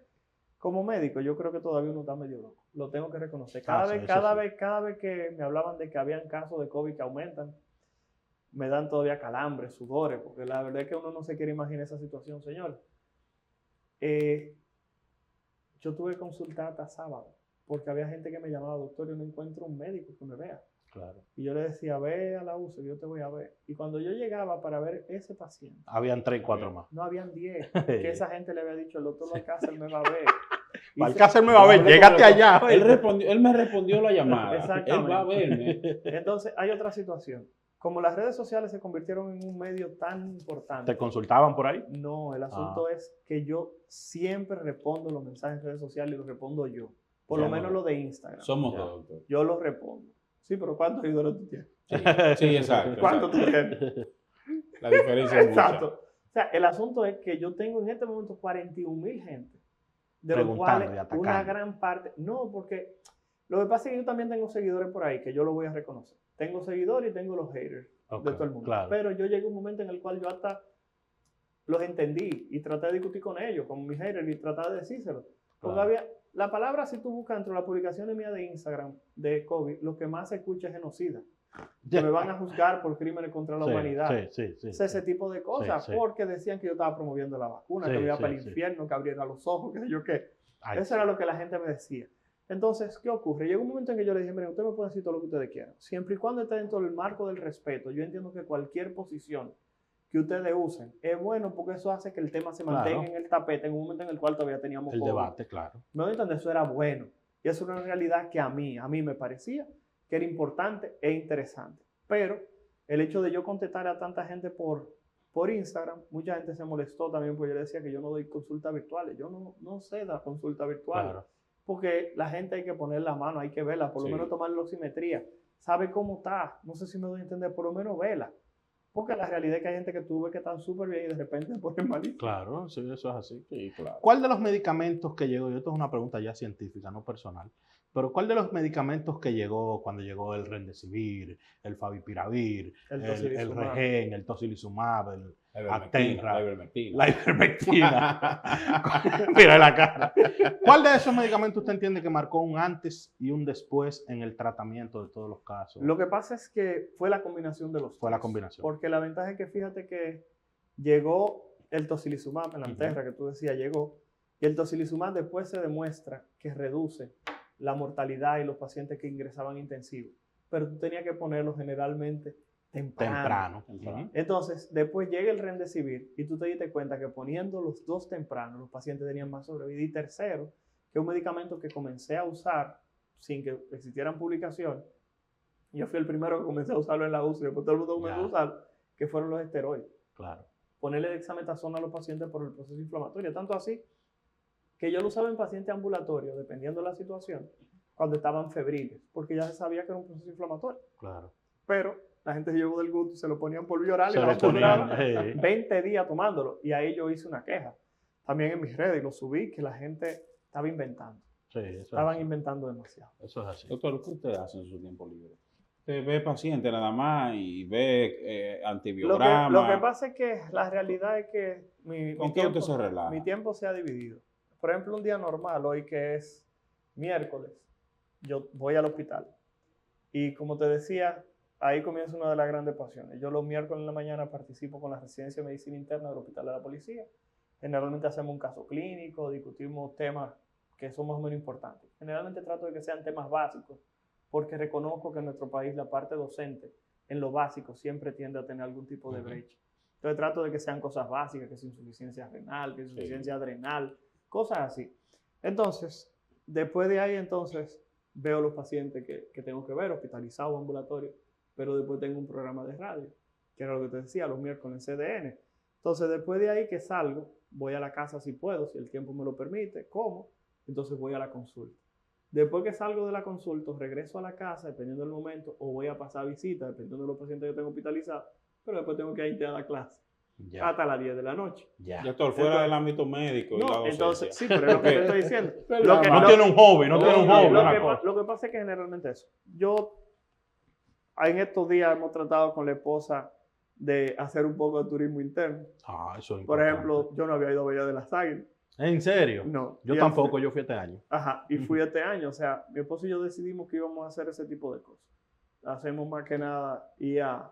como médico, yo creo que todavía uno está medio loco. Lo tengo que reconocer. Cada vez que me hablaban de que habían casos de COVID que aumentan, me dan todavía calambres, sudores, porque la verdad es que uno no se quiere imaginar esa situación, señor. Yo tuve que consultar hasta sábado, porque había gente que me llamaba, doctor, yo no encuentro un médico que me vea. Claro. Y yo le decía, ve a la UCI, yo te voy a ver. Y cuando yo llegaba para ver ese paciente, Habían 3, 4 más. no habían 10, que esa gente le había dicho, el doctor Alcácer me va a ver. Y Alcácer me va a ver, llégate allá. Él me respondió la llamada. Exactamente. Él va a verme. Entonces, hay otra situación. Como las redes sociales se convirtieron en un medio tan importante, ¿Te consultaban por ahí? no, el asunto es que yo siempre respondo los mensajes en redes sociales y los respondo yo. Por lo Somos menos dos. lo de Instagram. Somos Ya. dos, doctor. Yo los respondo. Sí, pero ¿cuántos seguidores tú tienes? Sí, exacto. ¿Cuántos tú exacto. tienes? La diferencia es mucha. Exacto. O sea, el asunto es que yo tengo en este momento 41,000 gente, de los Preguntando cuales y atacando. una gran parte, no, porque lo que pasa es que yo también tengo seguidores por ahí, que yo lo voy a reconocer. Tengo seguidores y tengo los haters Ok, de todo el mundo. claro. Pero yo llegué a un momento en el cual yo hasta los entendí y traté de discutir con ellos, con mis haters, y traté de decírselo. Porque Claro. había, la palabra, si tú buscas dentro de las publicaciones mías de Instagram de COVID, lo que más se escucha es genocida. Que me van a juzgar por crímenes contra la Sí, humanidad. sí. O sea, ese tipo de cosas, Sí, sí. porque decían que yo estaba promoviendo la vacuna, Sí, que me iba sí, para el sí. infierno, que abriera los ojos, que sé yo qué. Ay, Eso era lo que la gente me decía. Entonces, ¿qué ocurre? Llegó un momento en que yo le dije, miren, ustedes me pueden decir todo lo que ustedes quieran. Siempre y cuando esté dentro del marco del respeto, yo entiendo que cualquier posición que ustedes usen es bueno porque eso hace que el tema se mantenga Claro. en el tapete en un momento en el cual todavía teníamos el COVID. debate, claro. Me doy a entender, eso era bueno. Y eso era una realidad que a mí me parecía que era importante e interesante. Pero el hecho de yo contestar a tanta gente por Instagram, mucha gente se molestó también porque yo le decía que yo no doy consultas virtuales. Yo no sé dar consultas virtuales. Claro. Porque la gente hay que poner la mano, hay que verla, por lo Sí. menos tomar la oximetría. Sabe cómo está, no sé si me doy a entender, por lo menos vela. Porque la realidad es que hay gente que tú ves que están súper bien y de repente se ponen malísimos. Claro, sí, eso es así. Sí, claro. ¿Cuál de los medicamentos que llegó? Y esto es una pregunta ya científica, no personal. Pero ¿cuál de los medicamentos que llegó cuando llegó el Remdesivir, el Favipiravir, El el tocilizumab. Regen, el Tocilizumab, el La Actenra, ivermectina. la ivermectina? Mira la cara. ¿Cuál de esos medicamentos usted entiende que marcó un antes y un después en el tratamiento de todos los casos? Lo que pasa es que fue la combinación de los Fue la tres. combinación. Porque la ventaja es que fíjate que llegó el tocilizumab, el Actenra que tú decías, llegó. Y el tocilizumab después se demuestra que reduce la mortalidad y los pacientes que ingresaban intensivos. Pero tú tenías que ponerlo generalmente temprano. Temprano. Entonces, después llega el Remdesivir y tú te diste cuenta que poniendo los dos temprano, los pacientes tenían más sobrevida. Y tercero, que es un medicamento que comencé a usar sin que existieran publicaciones. Yo fui el primero que comencé a usarlo en la UCI, después todo el mundo comenzó a usarlo, que fueron los esteroides. Claro. Ponerle dexametasona a los pacientes por el proceso inflamatorio. Tanto así que yo lo usaba en pacientes ambulatorios, dependiendo de la situación, cuando estaban febriles, porque ya se sabía que era un proceso inflamatorio. Claro. Pero la gente se llevó del gusto y se lo ponían por vía oral y Se la lo gente ponían, duraba 20 días tomándolo. Y ahí yo hice una queja. También en mis redes lo subí, que la gente estaba inventando. Sí, eso es Estaban así. inventando demasiado. Eso es así. Doctor, ¿qué usted hace en su tiempo libre? Usted ve paciente nada más y ve antibiogramas. Lo que pasa es que la realidad es que ¿Con qué usted se relaja? mi tiempo se ha dividido. Por ejemplo, un día normal, hoy que es miércoles, yo voy al hospital. Y como te decía, ahí comienza una de las grandes pasiones. Yo los miércoles en la mañana participo con la residencia de medicina interna del Hospital de la Policía. Generalmente hacemos un caso clínico, discutimos temas que son más o menos importantes. Generalmente trato de que sean temas básicos, porque reconozco que en nuestro país la parte docente en lo básico siempre tiende a tener algún tipo de brecha. Entonces trato de que sean cosas básicas, que es insuficiencia renal, que es insuficiencia adrenal, cosas así. Entonces, después de ahí, entonces, veo los pacientes que tengo que ver, hospitalizados, ambulatorios, pero después tengo un programa de radio, que era lo que te decía, los miércoles en CDN. Entonces, después de ahí que salgo, voy a la casa si puedo, si el tiempo me lo permite, como, entonces voy a la consulta. Después que salgo de la consulta, regreso a la casa, dependiendo del momento, o voy a pasar visita, dependiendo de los pacientes que tengo hospitalizados, pero después tengo que ir a la clase. Ya. Hasta las 10 de la noche. Ya. Doctor, fuera del ámbito médico y la No, docencia. entonces, sí, pero es lo que te estoy diciendo. No tiene un hobby, no tiene un hobby. Lo que pasa es que generalmente eso. Yo, en estos días hemos tratado con la esposa de hacer un poco de turismo interno. Ah, eso es Por importante. ejemplo, yo no había ido a Bahía de las Águilas. ¿En serio? No. Yo Y tampoco, yo fui este año. Ajá, y fui este año. O sea, mi esposo y yo decidimos que íbamos a hacer ese tipo de cosas. Hacemos más que nada y a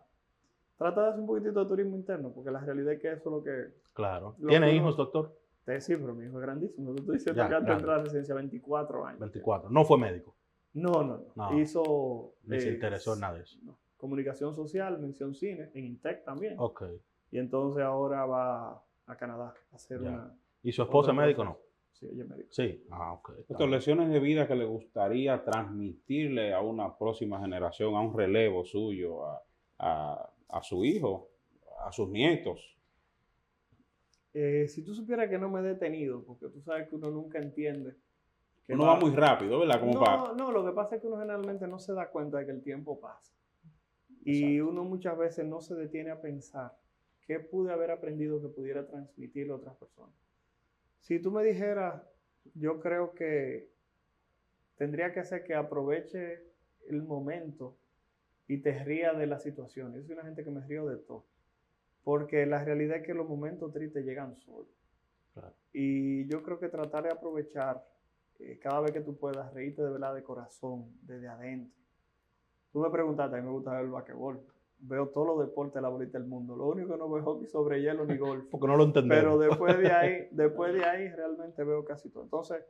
tratar de hacer un poquitito de turismo interno, porque la realidad es que eso es lo que... Claro. Lo ¿Tiene que hijos, doctor? Sí, pero mi hijo es grandísimo. Te estoy diciendo Ya, que antes de grande. entrar a la residencia 24 años. 24. No fue médico. No. No. Hizo... Ni se interesó en nada de eso. No. Comunicación social, mención cine, en Intec también. Ok. Y entonces ahora va a Canadá a hacer Ya. una... ¿Y su esposa otra médico cosa. no? Sí, ella es médico. Sí. Ah, ok. Doctor, lecciones de vida que le gustaría transmitirle a una próxima generación, a un relevo suyo, a su hijo, a sus nietos. Si tú supieras que no me he detenido, porque tú sabes que uno nunca entiende. Que Uno va muy rápido, ¿verdad? Como No, lo que pasa es que uno generalmente no se da cuenta de que el tiempo pasa. Y uno muchas veces no se detiene a pensar qué pude haber aprendido que pudiera transmitirle a otras personas. Si tú me dijeras, yo creo que tendría que ser que aproveche el momento y te ría de la situación. Yo soy una gente que me río de todo. Porque la realidad es que los momentos tristes llegan solos. Claro. Y yo creo que tratar de aprovechar cada vez que tú puedas reírte de verdad de corazón, desde adentro. Tú me preguntaste, a mí me gusta ver el basquetbol. Veo todos los deportes de la bolita del mundo. Lo único que no veo es hockey sobre hielo ni golf. Porque no lo entendemos. Pero después de ahí realmente veo casi todo. Entonces,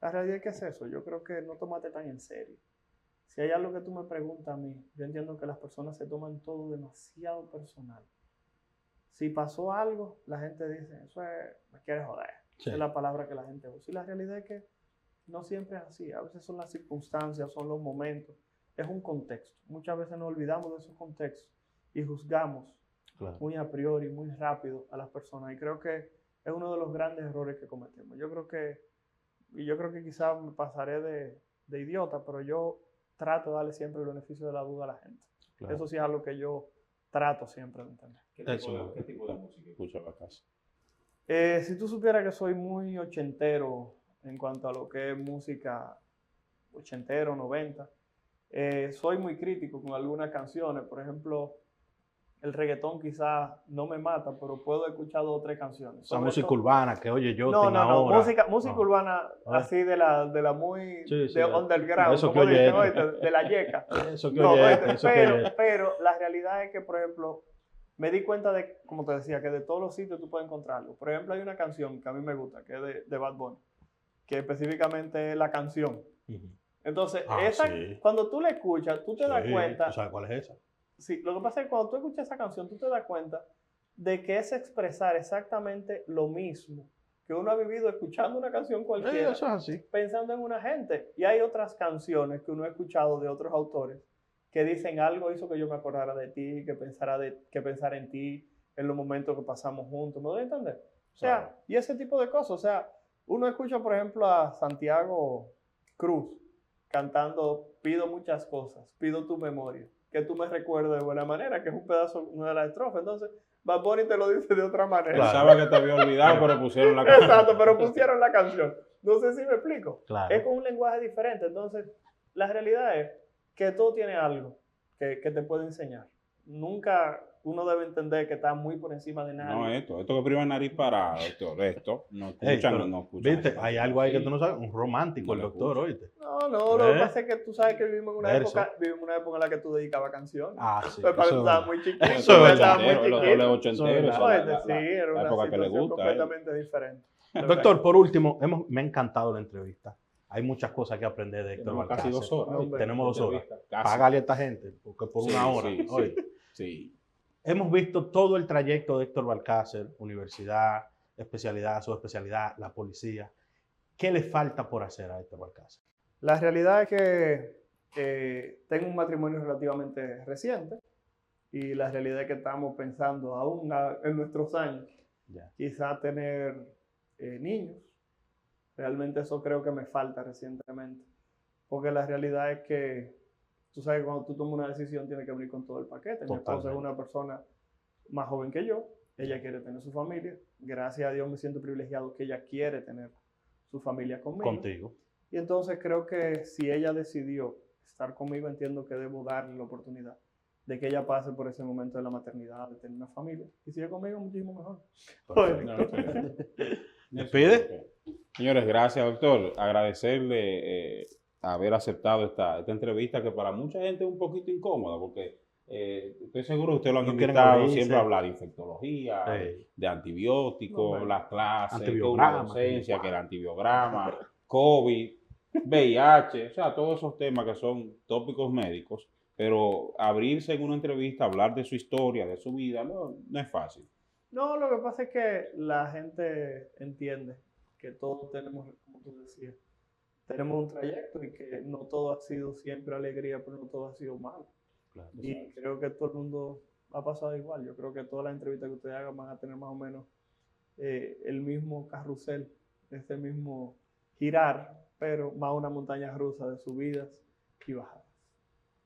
la realidad es que es eso. Yo creo que no tomate tan en serio. Si hay algo que tú me preguntas a mí, yo entiendo que las personas se toman todo demasiado personal. Si pasó algo, la gente dice, eso es, me quiere joder. Sí. Esa es la palabra que la gente usa. Y la realidad es que no siempre es así. A veces son las circunstancias, son los momentos. Es un contexto. Muchas veces nos olvidamos de esos contextos y juzgamos Claro. muy a priori, muy rápido a las personas. Y creo que es uno de los grandes errores que cometemos. Yo creo que quizás me pasaré de idiota, pero yo trato de darle siempre el beneficio de la duda a la gente. Claro. Eso sí es algo que yo trato siempre de entender. ¿Qué tipo de música escucha la casa? Si tú supieras que soy muy ochentero en cuanto a lo que es música ochentero, 90, soy muy crítico con algunas canciones. Por ejemplo, el reggaetón quizás no me mata, pero puedo escuchar 2 o 3 canciones. Esa música urbana que oye yo No, ahora. música urbana así de la muy Sí, de underground, eso como que dicen, oye. oíste, de la yeca. Eso que No, oye, oíste, eso que oye. pero la realidad es que, por ejemplo, me di cuenta de, como te decía, que de todos los sitios tú puedes encontrarlo. Por ejemplo, hay una canción que a mí me gusta, que es de Bad Bunny, que específicamente es la canción. Ujú. Entonces, Sí. cuando tú la escuchas, tú te das Sí, cuenta. ¿tú sabes cuál es esa? Sí, lo que pasa es que cuando tú escuchas esa canción, tú te das cuenta de que es expresar exactamente lo mismo que uno ha vivido escuchando una canción cualquiera, Eso es así. pensando en una gente. Y hay otras canciones que uno ha escuchado de otros autores que dicen algo hizo que yo me acordara de ti, que pensara en ti en los momentos que pasamos juntos. ¿Me doy a entender? O sea, Claro. y ese tipo de cosas. O sea, uno escucha, por ejemplo, a Santiago Cruz cantando Pido muchas cosas, pido tu memoria, que tú me recuerdes de buena manera, que es un pedazo, una de las estrofas. Entonces, Bad Bunny te lo dice de otra manera. Claro. Pensaba que te había olvidado, pero pusieron la canción. Exacto, pero pusieron la canción. No sé si me explico. Claro. Es con un lenguaje diferente. Entonces, la realidad es que todo tiene algo que te puede enseñar. Nunca uno debe entender que está muy por encima de nadie. No, esto que prima nariz para, doctor, esto, no Ey, escuchan, pero, no escuchan. ¿viste? esa Hay canción algo ahí que así. tú no sabes. Un romántico, No el le doctor, escucho. oíste. No, lo que ¿Eh? pasa es que tú sabes que vivimos en una Eso. época, en la que tú dedicabas canciones. Ah, sí. Pues para eso es estar verdad. muy chiquito. Eso es verdad. estaba muy Ochentero, chiquito. los ochenteros, Eso esa es es Oye, sí, era la una época que le situación gusta a él. completamente diferente. Doctor, por último, me ha encantado la entrevista. Hay muchas cosas que aprender de Héctor Tenemos casi Balcácer. 2 horas. No, hombre, Tenemos 2 horas. Entrevista, casi. Págale a esta gente, porque por Sí, una hora. sí, oye. Sí. Hemos visto todo el trayecto de Héctor Balcácer, universidad, especialidad, subespecialidad, la policía. ¿Qué le falta por hacer a Héctor Balcácer? La realidad es que tengo un matrimonio relativamente reciente y la realidad es que estamos pensando aún en nuestros años, Ya. quizá tener niños. Realmente eso creo que me falta recientemente, porque la realidad es que tú sabes que cuando tú tomas una decisión tienes que venir con todo el paquete. Mi esposa es Totalmente. una persona más joven que yo, ella quiere tener su familia, gracias a Dios me siento privilegiado que ella quiere tener su familia conmigo. Contigo. Y entonces creo que si ella decidió estar conmigo, entiendo que debo darle la oportunidad de que ella pase por ese momento de la maternidad, de tener una familia. Y si es conmigo, muchísimo mejor. Perfecto. ¿Me pide? Señores, gracias, doctor. Agradecerle haber aceptado esta entrevista que para mucha gente es un poquito incómoda porque estoy seguro que usted lo han No quieren invitado abrirse. siempre a hablar de infectología, Sí. de antibióticos, No, las clases, que una Antibiograma, docencia, que- que el antibiograma, COVID, VIH, o sea, todos esos temas que son tópicos médicos, pero abrirse en una entrevista, hablar de su historia, de su vida, no es fácil. No, lo que pasa es que la gente entiende que todos tenemos, como tú decías, tenemos un trayecto y que no todo ha sido siempre alegría, pero no todo ha sido malo. Claro. Y creo que todo el mundo ha pasado igual. Yo creo que todas las entrevistas que ustedes hagan van a tener más o menos el mismo carrusel, este mismo girar, pero más una montaña rusa de subidas y bajadas.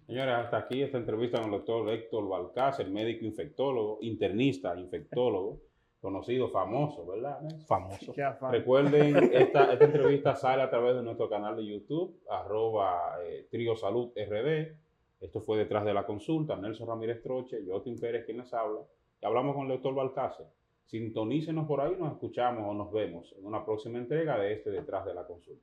Señores, hasta aquí esta entrevista con el doctor Héctor Balcácer, médico infectólogo, internista, infectólogo, conocido, famoso, ¿verdad? Famoso. Qué afán. Recuerden, esta entrevista sale a través de nuestro canal de YouTube, @triosaludrd. Esto fue Detrás de la Consulta, Nelson Ramírez Troche, Jotin Pérez quien les habla. Y hablamos con el doctor Balcácer. Sintonícenos por ahí, nos escuchamos o nos vemos en una próxima entrega de Detrás de la Consulta.